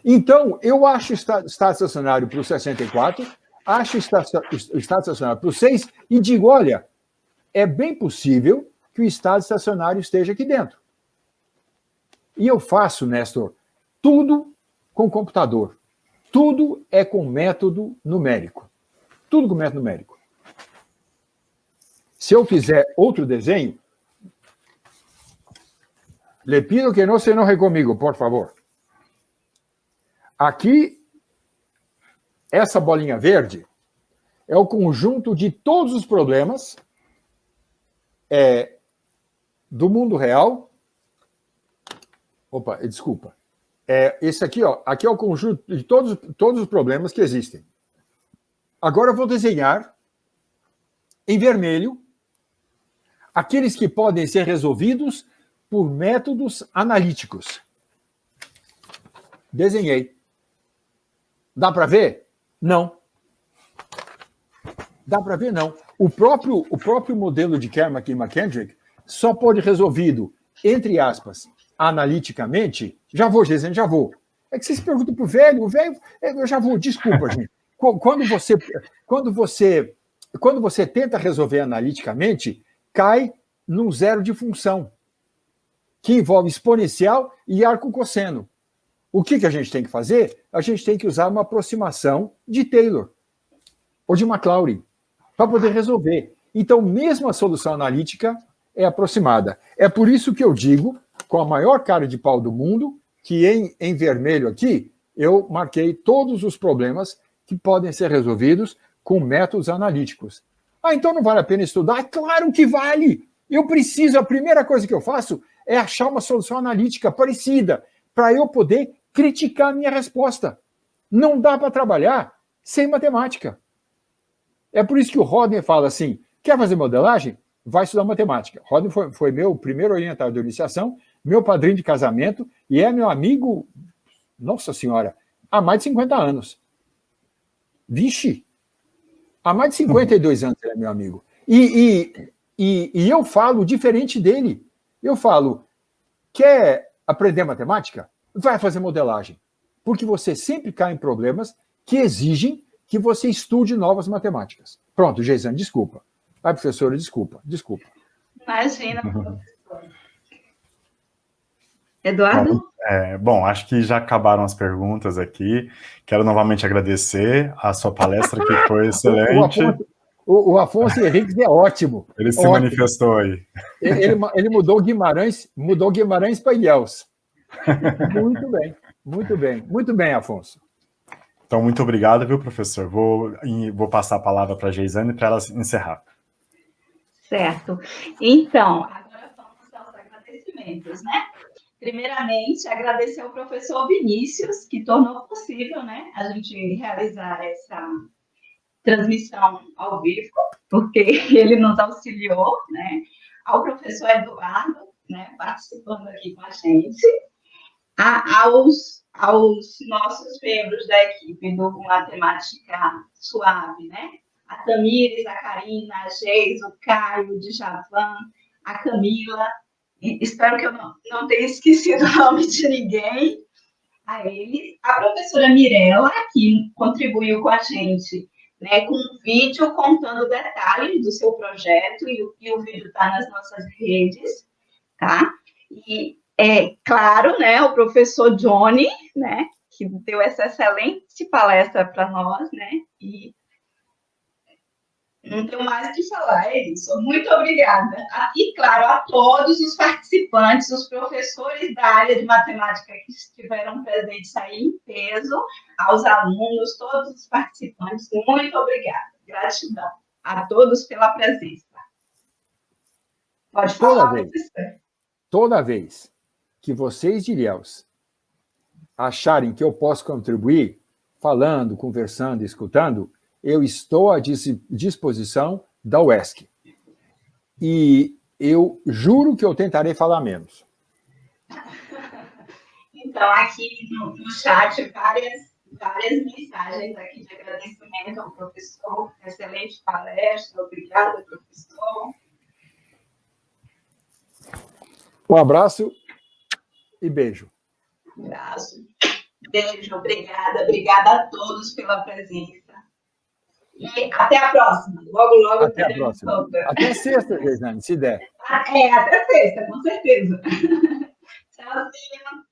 Então, eu acho o estado estacionário para o 64, acho o estado estacionário para o 6 e digo, olha, é bem possível que o estado estacionário esteja aqui dentro. E eu faço, Néstor, tudo com computador. Tudo é com método numérico. Tudo com método numérico. Se eu fizer outro desenho, le pido que não se enoje comigo, por favor. Aqui, essa bolinha verde é o conjunto de todos os problemas do mundo real. Opa, desculpa. Esse aqui, aqui é o conjunto de todos os problemas que existem. Agora eu vou desenhar em vermelho aqueles que podem ser resolvidos por métodos analíticos. Desenhei. Dá para ver? Não. Dá para ver? Não. O próprio modelo de Kermack e McKendrick só pode resolvido, entre aspas, analiticamente. Já vou, Gisele, já vou. É que vocês perguntam para o velho, eu já vou, desculpa, gente. Quando você tenta resolver analiticamente, cai num zero de função, que envolve exponencial e arco cosseno. O que a gente tem que fazer? A gente tem que usar uma aproximação de Taylor ou de Maclaurin para poder resolver. Então, mesmo a solução analítica é aproximada. É por isso que eu digo, com a maior cara de pau do mundo, que em vermelho aqui, eu marquei todos os problemas que podem ser resolvidos com métodos analíticos. Então não vale a pena estudar? Claro que vale! A primeira coisa que eu faço é achar uma solução analítica parecida, para eu poder criticar a minha resposta. Não dá para trabalhar sem matemática. É por isso que o Rodney fala assim, quer fazer modelagem? Vai estudar matemática. Rodney foi meu primeiro orientador de iniciação, meu padrinho de casamento, e é meu amigo, nossa senhora, há mais de 50 anos. Vixe! Há mais de 52 anos ele é meu amigo. E eu falo diferente dele. Eu falo, quer aprender matemática? Vai fazer modelagem. Porque você sempre cai em problemas que exigem que você estude novas matemáticas. Pronto, Geisane, desculpa. Ai, professora, desculpa. Imagina, professora. Eduardo? Bom, acho que já acabaram as perguntas aqui. Quero novamente agradecer a sua palestra, que foi excelente. O Afonso Henriques é ótimo. Ele se manifestou aí. Ele mudou Guimarães para Ilhéus. Muito bem, Afonso. Então, muito obrigado, viu, professor? Vou passar a palavra para a Geisane para ela encerrar. Certo. Então, agora vamos aos agradecimentos, né? Primeiramente, agradecer ao professor Vinícius, que tornou possível, né, a gente realizar transmissão ao vivo, porque ele nos auxiliou, né? Ao professor Eduardo, né, participando aqui com a gente, aos nossos membros da equipe do Matemática Suave, né? A Tamires, a Karina, a Geis, o Caio, o Djavan, a Camila, e espero que eu não tenha esquecido o nome de ninguém, a eles, a professora Mirella, que contribuiu com a gente, né, com um vídeo contando detalhes do seu projeto, e o vídeo está nas nossas redes, tá? E, claro, né, o professor Johnny, né, que deu essa excelente palestra para nós, né, e não tenho mais o que falar, é isso. Muito obrigada. E, claro, a todos os participantes, os professores da área de matemática que estiveram presentes aí em peso, aos alunos, todos os participantes, muito obrigada. Gratidão a todos pela presença. Pode falar, professor. Toda vez que vocês de Ilhéus acharem que eu posso contribuir, falando, conversando, escutando, eu estou à disposição da UESC. E eu juro que eu tentarei falar menos. Então, aqui no chat, várias mensagens aqui de agradecimento ao professor. Excelente palestra. Obrigada, professor. Um abraço e beijo. Um abraço. Beijo, obrigada. Obrigada a todos pela presença. E até a próxima. Logo até a próxima. Até sexta, Geisane, se der. Até sexta, com certeza. Tchauzinho.